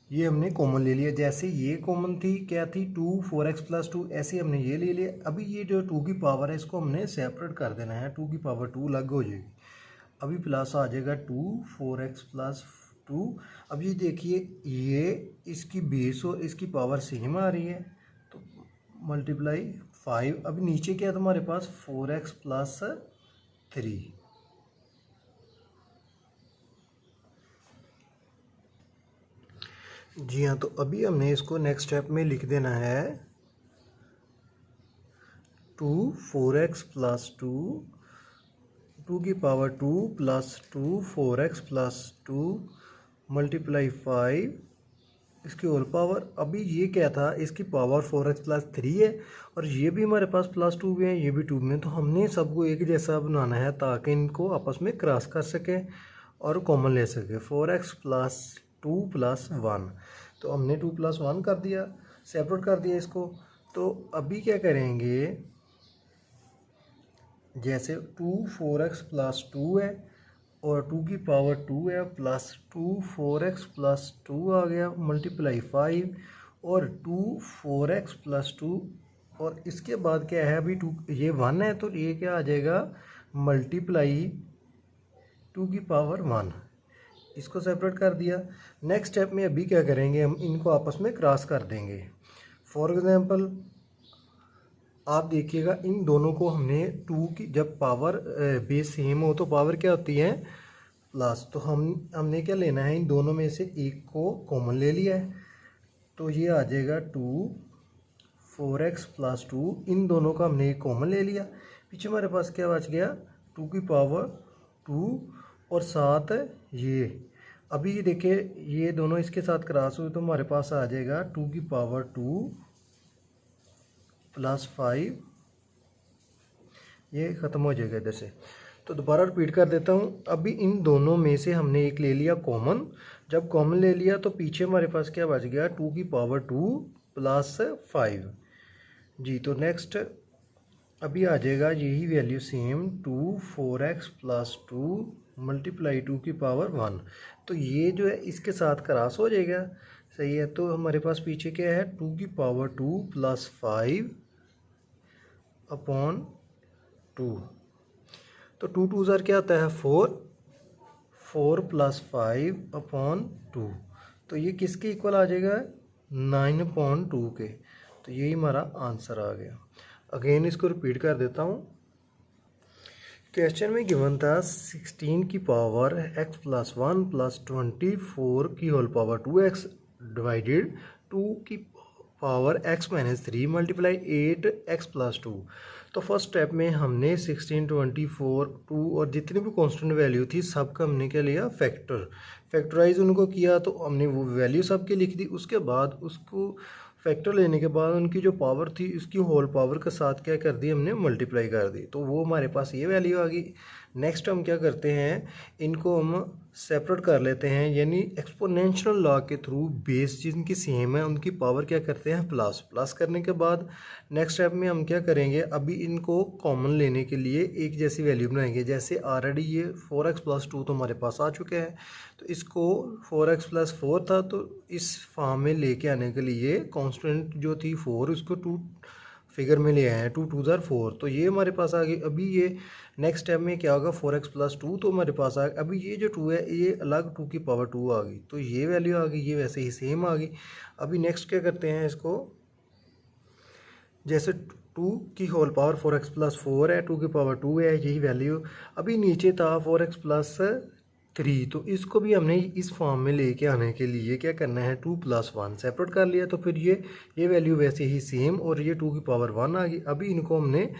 ये हमने कॉमन ले लिया। जैसे ये कॉमन थी क्या थी 2 4x प्लस 2, ऐसे हमने ये ले लिया। अभी ये जो 2 की पावर है इसको हमने सेपरेट कर देना है, 2 की पावर 2 अलग हो जाएगी। अभी प्लस आ जाएगा 2 4x प्लस 2। अब ये देखिए ये इसकी बेस और इसकी पावर सेम आ रही है तो मल्टीप्लाई 5। अभी नीचे क्या है तुम्हारे पास 4x प्लस 3। जी हाँ। तो अभी हमने इसको नेक्स्ट स्टेप में लिख देना है 2 4x प्लस 2 2 की power 2 plus 2 4x plus 2 multiply 5 इसकी होल पावर। अभी ये क्या था, इसकी पावर 4x प्लस 3 है और ये भी हमारे पास प्लस 2 भी है, ये भी 2 में, तो हमने सबको एक जैसा बनाना है ताकि इनको आपस में क्रॉस कर सके और कॉमन ले सके। 4x प्लस 2 प्लस 1, तो हमने 2 प्लस 1 कर दिया, सेपरेट कर दिया इसको। तो अभी क्या करेंगे, जैसे 2 4x प्लस 2 है और 2 की पावर 2 है प्लस 2 4x प्लस 2 आ गया मल्टीप्लाई 5 और 2 4x प्लस 2 और इसके बाद क्या है अभी 2 ये 1 है तो ये क्या आ जाएगा मल्टीप्लाई 2 की पावर 1, इसको सेपरेट कर दिया। नेक्स्ट स्टेप में अभी क्या करेंगे, हम इनको आपस में क्रॉस कर देंगे। फॉर एग्जांपल आप देखिएगा इन दोनों को हमने 2 की जब पावर बेस सेम हो तो पावर क्या होती है प्लस, तो हमने क्या लेना है, इन दोनों में से एक को कॉमन ले लिया है तो ये आ जाएगा 2 4x प्लस 2, इन दोनों का हमने एक कॉमन ले लिया। पीछे हमारे पास क्या बच गया 2 की पावर 2 और साथ ये। अभी ये देखिए ये दोनों इसके साथ क्रॉस हुए तो हमारे पास आ जाएगा 2 की पावर 2 प्लस 5, ये ख़त्म हो जाएगा इधर से। तो दोबारा रिपीट कर देता हूँ। अभी इन दोनों में से हमने एक ले लिया कॉमन, जब कॉमन ले लिया तो पीछे हमारे पास क्या बच गया 2 की पावर 2 प्लस 5। जी। तो नेक्स्ट अभी आ जाएगा यही value same 2 4x plus 2 multiply 2 की पावर 1, तो ये जो है इसके साथ क्रॉस हो जाएगा, सही है। तो हमारे पास पीछे क्या है 2 की पावर 2 प्लस 5 अपॉन 2, तो 2 2 ज़र क्या होता है 4 प्लस 5 अपॉन 2, तो ये किसके इक्वल आ जाएगा 9/2 के, तो यही हमारा आंसर आ गया। अगेन इसको रिपीट कर देता हूँ। क्वेश्चन में गिवन था 16 की पावर x प्लस 1 प्लस 24 की होल पावर 2x डिवाइडेड 2 की power x minus 3 multiply 8x plus 2। तो फर्स्ट स्टेप में हमने 16 24 2 और जितनी भी कांस्टेंट वैल्यू थी सबका हमने क्या लिया फैक्टराइज उनको किया, तो हमने वो वैल्यू सबकी लिख दी। उसके बाद उसको फैक्टर लेने के बाद उनकी जो पावर थी उसकी होल पावर के साथ क्या कर दी हमने मल्टीप्लाई कर दी, तो वो हमारे पास ये वैल्यू आ गई। नेक्स्ट हम क्या करते हैं, इनको हम सेपरेट कर लेते हैं, यानी एक्सपोनेंशियल लॉ के थ्रू बेस जिनकी सेम है उनकी पावर क्या करते हैं प्लस। प्लस करने के बाद नेक्स्ट स्टेप में हम क्या करेंगे, अभी इनको कॉमन लेने के लिए एक जैसी वैल्यू बनाएंगे। जैसे ऑलरेडी ये 4x+2 तो हमारे पास आ चुके हैं, तो इसको 4x+4 था, तो इस फॉर्म में लेके आने के लिए कांस्टेंट जो थी 4 उसको 2 फिगर में ले आए हैं, 2 2 4, तो ये हमारे पास आ गई। अभी ये नेक्स्ट स्टेप में क्या होगा, 4x+2 तो हमारे पास आ गया। अभी ये जो 2 है ये अलग 2 की पावर 2 आ गई, तो ये वैल्यू आ गई, ये वैसे ही सेम आ गई। अभी नेक्स्ट क्या करते हैं इसको, जैसे 2 की होल पावर 4x+4 है, 2 की पावर 2 है, यही वैल्यू। अभी नीचे था 4x+3, तो इसको भी हमने इस फॉर्म में लेके आने के लिए क्या करना है, 2 + 1 सेपरेट कर लिया, तो फिर ये वैल्यू वैसे ही सेम, और ये 2 की पावर 1 आ गई। अभी इनको हमने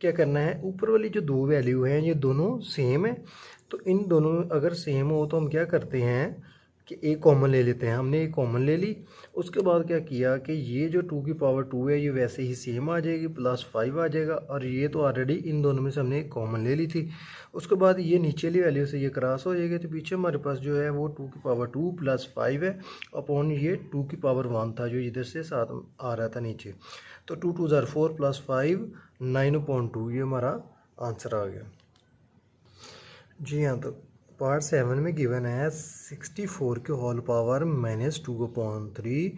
क्या करना है, ऊपर वाली जो 2 वैल्यू हैं ये दोनों सेम है, तो इन दोनों अगर सेम हो तो हम क्या करते हैं कि एक कॉमन ले लेते हैं। हमने एक कॉमन ले ली, उसके बाद क्या किया कि ये जो 2 की पावर 2 है ये वैसे ही सेम आ जाएगी, +5 आ जाएगा, और ये तो ऑलरेडी इन दोनों में से हमने एक कॉमन ले ली थी। उसके बाद ये नीचे वाली वैल्यू से ये क्रॉस हो जाएगी, तो पीछे हमारे पास जो है वो 2 की पावर 2 +5 है अपॉन ये 2 की पावर 1 था जो इधर से साथ आ रहा था नीचे, तो 2 2 4 +5 9/2, ये हमारा आंसर आ गया। जी हाँ, तो पार्ट 7 में गिवन है 64 की होल पावर -2/3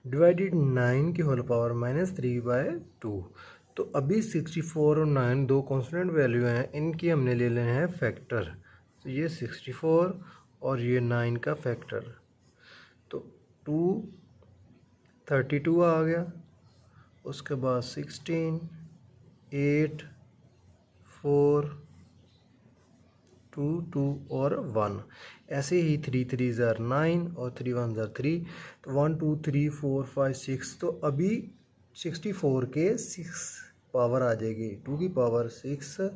डिवाइडेड 9 की होल पावर -3/2। तो अभी 64 और 9 दो कांस्टेंट वैल्यू हैं, इनकी हमने ले लेना है फैक्टर। तो ये 64 और ये 9 का फैक्टर, तो 232 आ गया। उसके बाद 16 8 4 2 2 और 1, ऐसे ही 3 3 9 और 3 1 3, तो 1 2 3 4 5 6। तो अभी 64 के 6 पावर आ जाएगी, 2 की पावर 6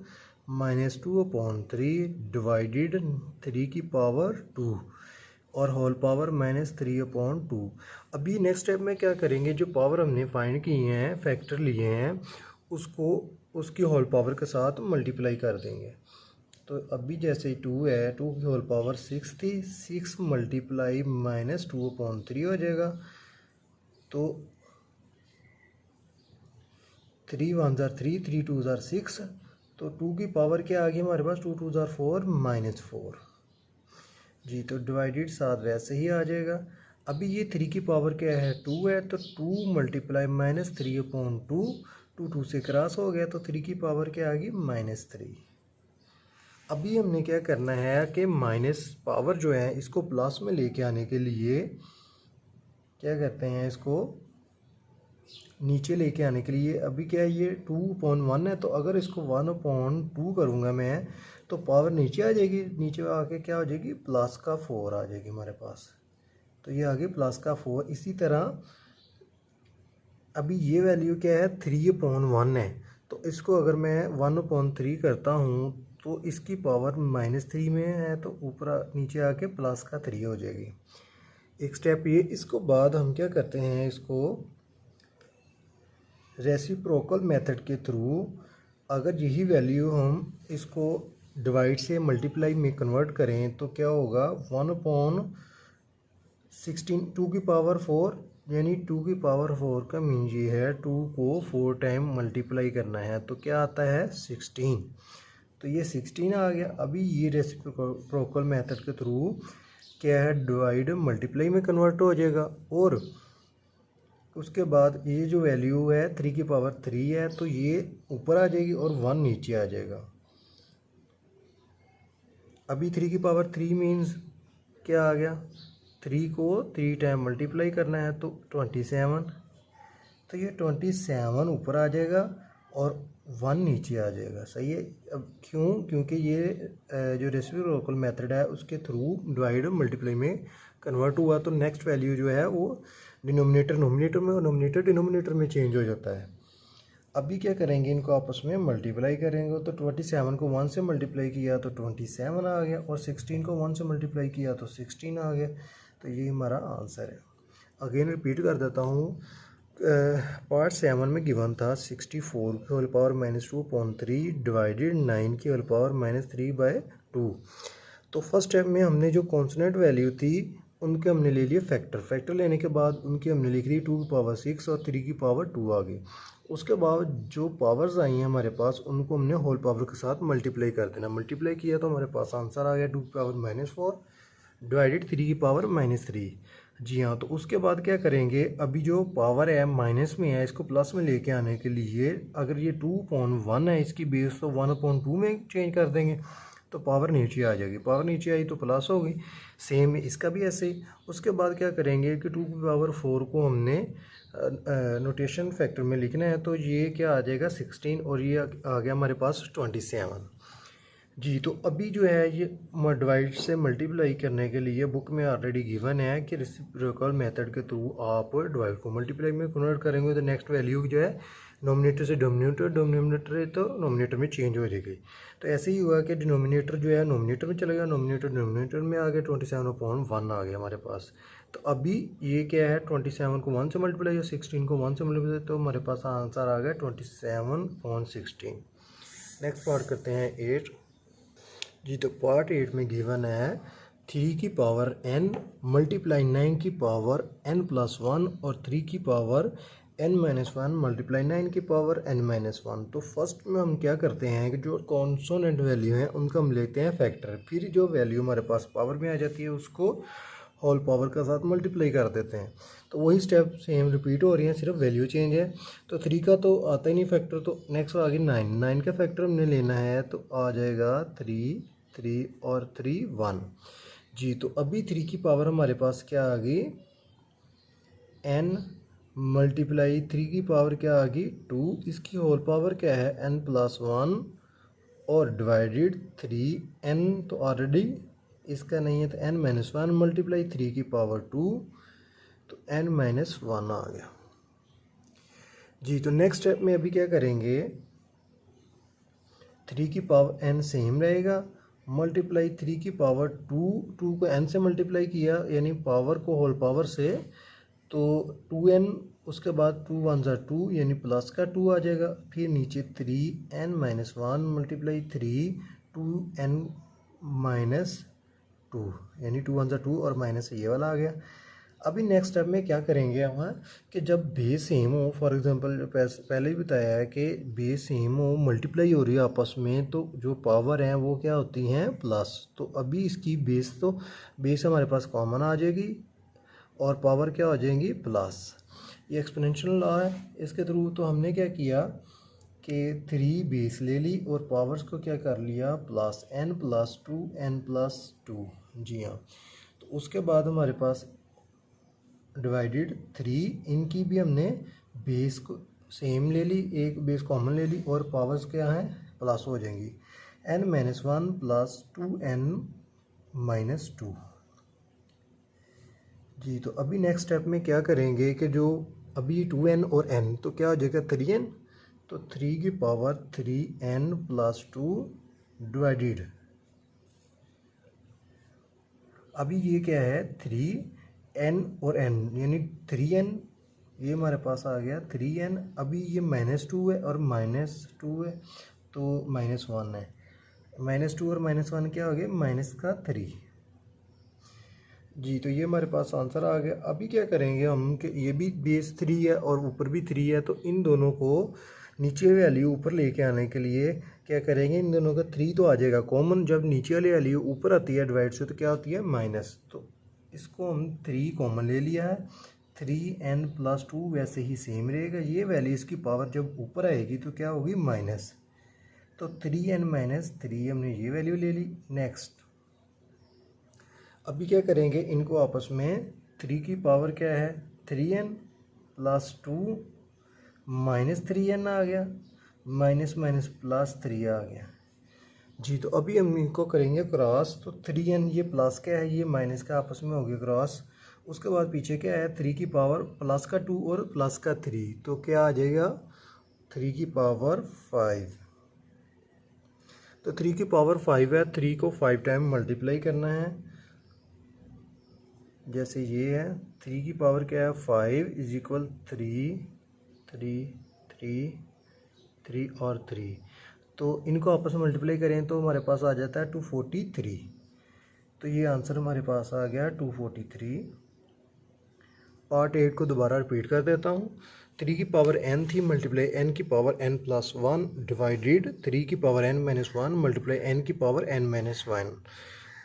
-2/3 डिवाइडेड 3 की पावर 2 और होल पावर -3/2। अभी नेक्स्ट स्टेप में क्या करेंगे, जो पावर हमने फाइंड की हैं, फैक्टर लिए हैं, उसको उसकी होल पावर के साथ मल्टीप्लाई कर देंगे। तो अभी जैसे 2 है, 2 की होल पावर 6 थी, 6 मल्टीप्लाई -2/3 हो जाएगा, तो 3 1 3 3 2 6, तो 2 की पावर क्या आ गई हमारे पास, 2 2 4 -4 जी, तो डिवाइडेड साथ वैसे ही आ जाएगा। अभी ये 3 की पावर क्या है 2 है, तो 2 मल्टीप्लाई -3/2, 2 2 से क्रॉस हो गया, तो 3 की पावर क्या आ गई -3। अभी हमने क्या करना है कि माइनस पावर जो है इसको प्लस में लेके आने के लिए क्या करते हैं, इसको नीचे लेके आने के लिए अभी क्या है, ये 2/1 है, तो अगर इसको 1/2 करूँगा मैं तो पावर नीचे आ जाएगी, नीचे आके क्या हो जाएगी, +4 आ जाएगी हमारे पास, तो ये आ गई +4। इसी तरह अभी ये वैल्यू क्या है 3/1 है, तो इसको अगर मैं 1/3 करता हूँ तो इसकी पावर -3 में है, तो ऊपर नीचे आके +3 हो जाएगी। एक स्टेप ये, इसको बाद हम क्या करते हैं, इसको रेसिप्रोकल मेथड के थ्रू अगर यही वैल्यू हम इसको डिवाइड से मल्टीप्लाई में कन्वर्ट करें तो क्या होगा, 1/16 2 की पावर 4, यानी 2 की पावर 4 का मीन ये है 2 को 4 टाइम मल्टीप्लाई करना है, तो क्या आता है 16, तो ये 16 आ गया। अभी ये रेसिप्रोकल मेथड के थ्रू क्या है, डिवाइड मल्टीप्लाई में कन्वर्ट हो जाएगा, और उसके बाद ये जो वैल्यू है 3 की पावर 3 है, तो ये ऊपर आ जाएगी और 1 नीचे आ जाएगा। अभी 3 की पावर 3 मीन्स क्या आ गया, 3 को 3 टाइम मल्टीप्लाई करना है, तो 27, तो ये 27 ऊपर आ जाएगा और 1 नीचे आ जाएगा। सही है। अब क्यों, क्योंकि ये जो रेसिप्रोकल मेथड है उसके थ्रू डिवाइड मल्टीप्लाई में कन्वर्ट हुआ, तो नेक्स्ट वैल्यू जो है वो डिनोमिनेटर नोमिनेटर में और नोमिनेटर डिनोमिनेटर में चेंज हो जाता है। अभी क्या करेंगे, इनको आपस में मल्टीप्लाई करेंगे, तो 27 को 1 से मल्टीप्लाई किया तो 27 आ गया, और 16 को 1 से मल्टीप्लाई किया तो 16 आ गया, तो ये हमारा आंसर है। अगेन रिपीट कर देता हूँ, पार्ट 7 में गिवन था 64 की होल पावर -2/3 डिवाइडेड 9 की होल पावर -3/2। तो फर्स्ट स्टेप में हमने जो कॉन्सोनेंट वैल्यू थी उनके हमने ले लिए फैक्टर लेने के बाद उनकी हमने लिख ली 2 की पावर 6 और 3 की पावर 2 आ गई। उसके बाद जो पावर्स आई हैं हमारे पास उनको हमने होल पावर के साथ मल्टीप्लाई कर देना। मल्टीप्लाई किया तो हमारे पास आंसर आ गया 2 की पावर -4 डिवाइडेड 3 की पावर -3। जी हाँ, तो उसके बाद क्या करेंगे, अभी जो पावर है माइनस में है इसको प्लस में लेके आने के लिए अगर ये 2/1 है इसकी बेस तो 1/2 में चेंज कर देंगे तो पावर नीचे आ जाएगी। पावर नीचे आई तो प्लस हो गई। सेम इसका भी ऐसे ही। उसके बाद क्या करेंगे कि 2 की पावर 4 को हमने नोटेशन फैक्टर में लिखना है तो ये क्या आ जाएगा 16 और ये आ गया हमारे पास 27। जी, तो अभी जो है ये डिवाइड से मल्टीप्लाई करने के लिए बुक में ऑलरेडी गिवन है कि रेसिप्रोकल मेथड के थ्रू आप डिवाइड को मल्टीप्लाई में कन्वर्ट करेंगे तो नेक्स्ट वैल्यू जो है नोमिनेटर से डोमिनेटर है तो नोमिनेटर में चेंज हो जाएगी। तो ऐसे ही हुआ कि डिनोमिनेटर जो है नोमिनेटर में चला गया, नोमिनेटर में आ गया 27/1 आ गया हमारे पास। तो अभी ये क्या है 27 को 1 से मल्टीप्लाई और 16 को 1 से मल्टीप्लाई तो हमारे पास आंसर आ गया 27/16। नेक्स्ट पार्ट करते हैं 8। जी, तो पार्ट 8 में गिवन है 3 की पावर n मल्टीप्लाई 9 की पावर n+1 और 3 की पावर n-1 मल्टीप्लाई 9 की पावर n-1। तो फर्स्ट में हम क्या करते हैं कि जो कॉन्सोनेंट वैल्यू है उनका हम लेते हैं फैक्टर, फिर जो वैल्यू हमारे पास पावर में आ जाती है उसको होल पावर के साथ मल्टीप्लाई कर देते हैं। तो वही स्टेप सेम रिपीट हो रही है, सिर्फ वैल्यू चेंज है। तो 3 का तो आता ही नहीं फैक्टर, तो नेक्स्ट आ गई 9 का फैक्टर हमने लेना है तो आ जाएगा 3 और 3 1। जी, तो अभी 3 की पावर हमारे पास क्या आ गई n मल्टीप्लाई 3 की पावर क्या आ गई 2, इसकी होल पावर क्या है n+1 और डिवाइडेड 3n तो ऑलरेडी इसका नहीं है तो n-1 मल्टीप्लाई 3 की पावर 2 तो n-1 आ गया। जी, तो नेक्स्ट स्टेप में अभी क्या करेंगे 3 की पावर n सेम रहेगा मल्टीप्लाई 3 की पावर 2 को n से मल्टीप्लाई किया यानी पावर को होल पावर से तो 2n, उसके बाद 2 1 2 यानी प्लस का 2 आ जाएगा, फिर नीचे 3n-1 मल्टीप्लाई 2 यानी 2 1 2 और माइनस ये वाला आ गया। अभी नेक्स्ट स्टेप में क्या करेंगे हम कि जब बेस सेम हो, फॉर एग्जांपल पहले ही बताया है कि बेस सेम हो मल्टीप्लाई हो रही है आपस में तो जो पावर है वो क्या होती हैं प्लस। तो अभी इसकी बेस हमारे पास कॉमन आ जाएगी और पावर क्या हो जाएंगी प्लस। ये एक्सपोनेंशियल लॉ है इसके थ्रू। तो हमने क्या किया कि 3 बेस ले ली और पावर्स को क्या कर लिया प्लस n+2 जी हाँ। तो उसके बाद हमारे पास डिवाइडेड 3, इनकी भी हमने बेस को सेम ले ली, एक बेस कॉमन ले ली और पावर्स क्या है प्लस हो जाएंगी n-1 प्लस 2n-2। जी, तो अभी नेक्स्ट स्टेप में क्या करेंगे कि जो अभी 2n और n तो क्या हो जाएगा 3n, तो 3 की पावर 3n+2 डिवाइडेड अभी ये क्या है 3n और n यानी 3n ये हमारे पास आ गया 3n। अभी ये -2 है और -2 है तो -1 है, -2 और -1 क्या हो गया -3। जी, तो ये हमारे पास आंसर आ गया। अभी क्या करेंगे हम कि ये भी बेस 3 है और ऊपर भी 3 है तो इन दोनों को नीचे वैल्यू ऊपर लेके आने के लिए क्या करेंगे, इन दोनों का 3 तो आ जाएगा कॉमन, जब नीचे वाली वैल्यू ऊपर आती है डिवाइड से तो क्या होती है माइनस। तो इसको हम 3 कॉमन ले लिया है, 3n+2 वैसे ही सेम रहेगा। ये वैल्यू इसकी पावर जब ऊपर आएगी तो क्या होगी माइनस, तो 3n-3 हमने ये वैल्यू ले ली। नेक्स्ट अभी क्या करेंगे इनको आपस में 3 की पावर क्या है 3n+2 -3n आ गया, माइनस माइनस +3 आ गया। जी, तो अभी हम इनको करेंगे क्रॉस, तो 3n ये प्लस का है ये माइनस का आपस में हो गया क्रॉस। उसके बाद पीछे क्या है 3 की पावर प्लस का 2 और प्लस का 3 तो क्या आ जाएगा 3 की पावर 5। तो 3 की पावर 5 है, 3 को 5 टाइम मल्टीप्लाई करना है। जैसे ये है 3 की पावर क्या है 5 इज इक्वल 3 और 3, तो इनको आपस में मल्टीप्लाई करें तो हमारे पास आ जाता है 243। तो ये आंसर हमारे पास आ गया 243। पार्ट 8 को दोबारा रिपीट कर देता हूँ। 3 की पावर n थी मल्टीप्लाई n की पावर n प्लस 1 डिवाइडेड 3 की power n minus 1 multiply n की पावर n माइनस 1।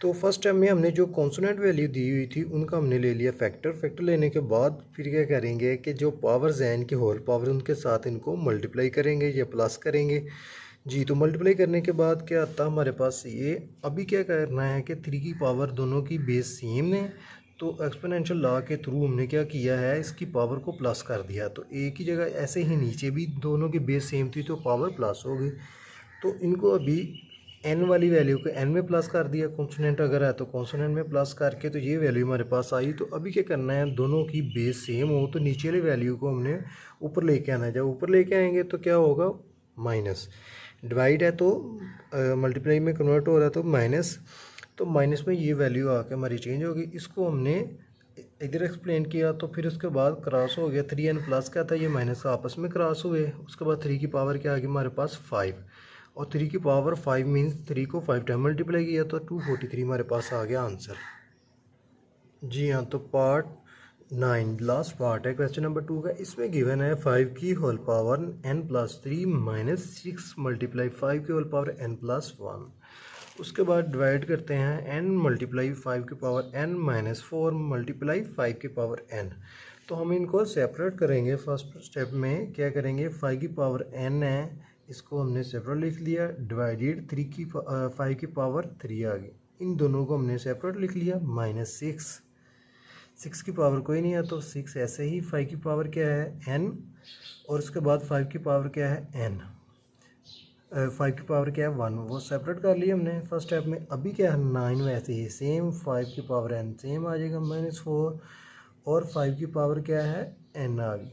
तो फर्स्ट टाइम में हमने जो कॉन्सोनेंट वैल्यू दी हुई थी उनका हमने ले लिया फैक्टर लेने के बाद फिर क्या करेंगे कि जो पावर्स हैं इनकी होल पावर उनके साथ इनको मल्टीप्लाई करेंगे या प्लस करेंगे। जी तो मल्टीप्लाई करने के बाद क्या आता है हमारे पास ये। अभी क्या करना है कि 3 की पावर दोनों की बेस सेम है, तो एक्सपोनेंशियल लॉ के थ्रू हमने क्या किया है, इसकी पावर को प्लस कर दिया। तो एक ही जगह ऐसे ही नीचे भी दोनों की बेस सेम थी तो पावर प्लस हो गई। तो इनको अभी n वाली वैल्यू को n में प्लस कर दिया, कॉन्सोनेंट अगर है तो कॉन्सोनेंट में प्लस करके तो ये वैल्यू हमारे पास आई। तो अभी क्या करना है, दोनों की बेस सेम हो तो नीचे वाली वैल्यू को हमने ऊपर लेके आना है। जब ऊपर लेके आएंगे तो क्या होगा, माइनस। डिवाइड है तो मल्टीप्लाई में कन्वर्ट हो रहा है तो माइनस, तो माइनस में ये वैल्यू आके हमारी चेंज होगी। इसको हमने इधर एक्सप्लेन किया तो फिर उसके बाद क्रॉस हो गया, 3n प्लस क्या था, ये माइनस आपस में क्रॉस हुए। उसके बाद 3 की पावर क्या आ गई हमारे पास 5, और 3 की पावर 5 मीन्स 3 को 5 टाइम मल्टीप्लाई किया तो 243 हमारे पास आ गया आंसर। जी हाँ, तो पार्ट 9 लास्ट पार्ट है क्वेश्चन नंबर 2 का। इसमें गिवन है 5 की whole power n plus 3 minus 6 multiply 5 की होल पावर n प्लस 1। उसके बाद डिवाइड करते हैं n मल्टीप्लाई 5 की पावर n माइनस 4 मल्टीप्लाई 5 की पावर n। तो हम इनको सेपरेट करेंगे। फर्स्ट स्टेप में क्या करेंगे, 5 की पावर n है, इसको हमने सेपरेट लिख लिया, डिवाइडेड 5 की पावर 3 आ गई। इन दोनों को हमने सेपरेट लिख लिया, माइनस 6 की पावर कोई नहीं है तो 6 ऐसे ही। 5 की पावर क्या है n, और उसके बाद 5 की पावर क्या है n, 5 की पावर क्या है 1, वो सेपरेट कर लिया हमने फर्स्ट स्टेप में। अभी क्या है 9 वैसे ही सेम, 5 की पावर n सेम आ जाएगा -4, और 5 की पावर क्या है n आ गई।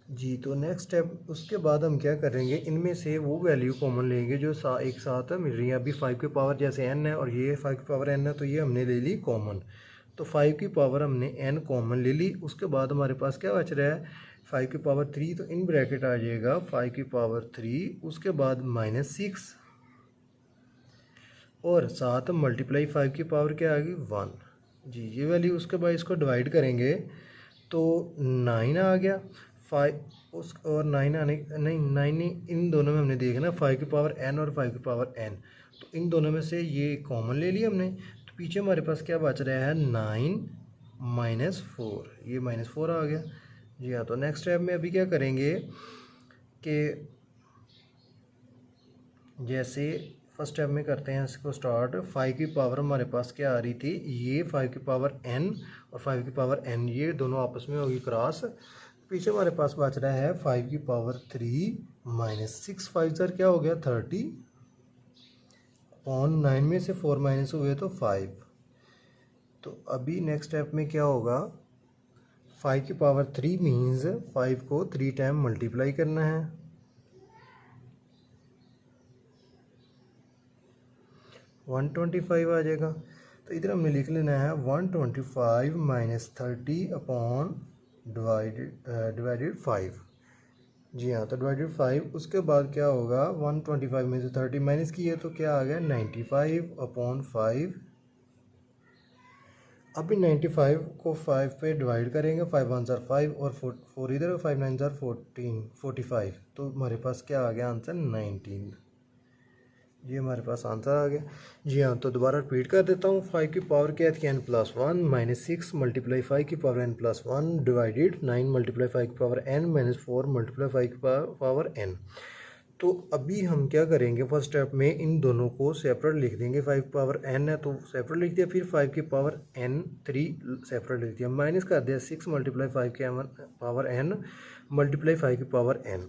जी तो नेक्स्ट स्टेप उसके बाद हम क्या करेंगे, इनमें से वो वैल्यू कॉमन लेंगे जो एक साथ मिल रही है। अभी 5 की पावर जैसे n है और ये 5 की पावर n है तो ये हमने ले ली कॉमन। तो 5 की पावर हमने n कॉमन ले ली। उसके बाद हमारे पास क्या बच रहा है, 5 की पावर 3, तो इन ब्रैकेट आ जाएगा 5 की पावर 3, उसके बाद -6, और साथ मल्टीप्लाई 5 की पावर क्या आ गई 1। जी ये वैल्यू, उसके बाद इसको डिवाइड करेंगे तो 9 आ गया। 5 उस और 9 आने नहीं 9 नहीं, इन दोनों में हमने देखना 5 की पावर n और 5 की पावर n, तो इन दोनों में से ये कॉमन ले लिया हमने। तो पीछे हमारे पास क्या बच रहा है 9 -4, ये -4 आ गया। जी हाँ, तो नेक्स्ट स्टेप में अभी क्या करेंगे कि जैसे फर्स्ट स्टेप में करते हैं इसको स्टार्ट। 5 की पावर हमारे पास क्या आ रही थी, ये 5 की पावर n और 5 की पावर n, ये दोनों आपस में होगी क्रॉस। पीछे हमारे पास बच रहा है 5 की पावर 3 -6, 5 सर क्या हो गया 30, और 9 में से 4 माइनस हुए तो 5। तो अभी नेक्स्ट स्टेप में क्या होगा, 5 की पावर 3 मीन्स 5 को 3 टाइम मल्टीप्लाई करना है, 125 आ जाएगा। तो इधर हमने लिख लेना है 125 माइनस 30 अपॉन डिवाइडेड 5। जी हाँ, तो डिवाइडेड 5। उसके बाद क्या होगा, 125 में से 30 माइनस किए तो क्या आ गया 95 अपॉन 5। अभी 95 को 5 पे डिवाइड करेंगे, 5 1 ज़ार 5 और 4 इधर, 5 9 ज़ार 45, तो हमारे पास क्या आ गया आंसर 19। ये हमारे पास आंसर आ गया। जी हाँ, तो दोबारा रिपीट कर देता हूँ। 5 की पावर क्या थी n प्लस 1 -6 मल्टीप्लाई 5 की power n plus 1 divided 9 multiply 5 की पावर n -4 मल्टीप्लाई 5 की पावर n। तो अभी हम क्या करेंगे, फर्स्ट स्टेप में इन दोनों को सेपरेट लिख देंगे। 5 की पावर n है तो सेपरेट लिख दिया, फिर 5 की पावर n 3 सेपरेट लिख दिया, माइनस कर दिया 6 मल्टीप्लाई 5 की पावर n मल्टीप्लाई 5 की पावर n।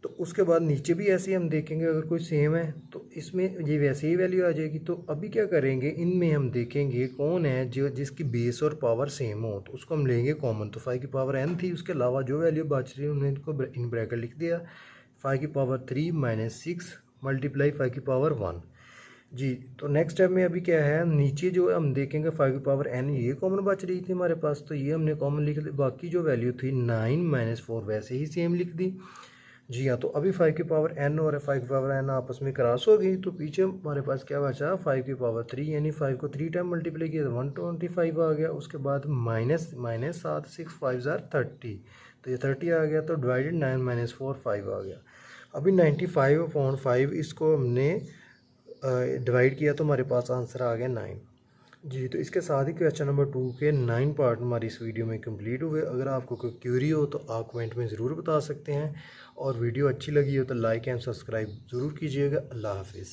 तो उसके बाद नीचे भी ऐसे ही हम देखेंगे, अगर कोई सेम है तो इसमें ये वैसे ही वैल्यू आ जाएगी। तो अभी क्या करेंगे, इनमें हम देखेंगे कौन है जो जिसकी बेस और पावर सेम हो, तो उसको हम लेंगे कॉमन। तो 5 की पावर n थी, उसके अलावा जो वैल्यू बच रही है हमने इनको इन ब्रैकेट लिख दिया, 5 की पावर 3 -6 मल्टीप्लाई 5 की पावर 1। जी तो नेक्स्ट स्टेप में अभी क्या है, नीचे जो हम देखेंगे 5 की पावर n, ये कॉमन बच रही थी हमारे पास, तो ये हमने कॉमन लिख दी। बाकी जो वैल्यू थी 9 -4 वैसे ही सेम लिख दी। जी हाँ, तो अभी 5 की पावर n और 5 की पावर n आपस में क्रॉस हो गई, तो पीछे हमारे पास क्या बचा 5 की पावर 3, यानी 5 को 3 टाइम मल्टीप्लाई किया तो 125 आ गया। उसके बाद माइनस माइनस 7 6 5 ज़ार 30, तो ये 30 आ गया। तो डिवाइडेड 9 माइनस 4 5 आ गया। अभी 95/5 इसको हमने डिवाइड किया तो हमारे पास आंसर आ गया 9। जी, तो इसके साथ ही क्वेश्चन नंबर 2 के 9 पार्ट हमारी इस वीडियो में कंप्लीट हुए। अगर आपको कोई क्यूरी हो तो आप कमेंट में ज़रूर बता सकते हैं, और वीडियो अच्छी लगी हो तो लाइक एंड सब्सक्राइब ज़रूर कीजिएगा। अल्लाह हाफिज़।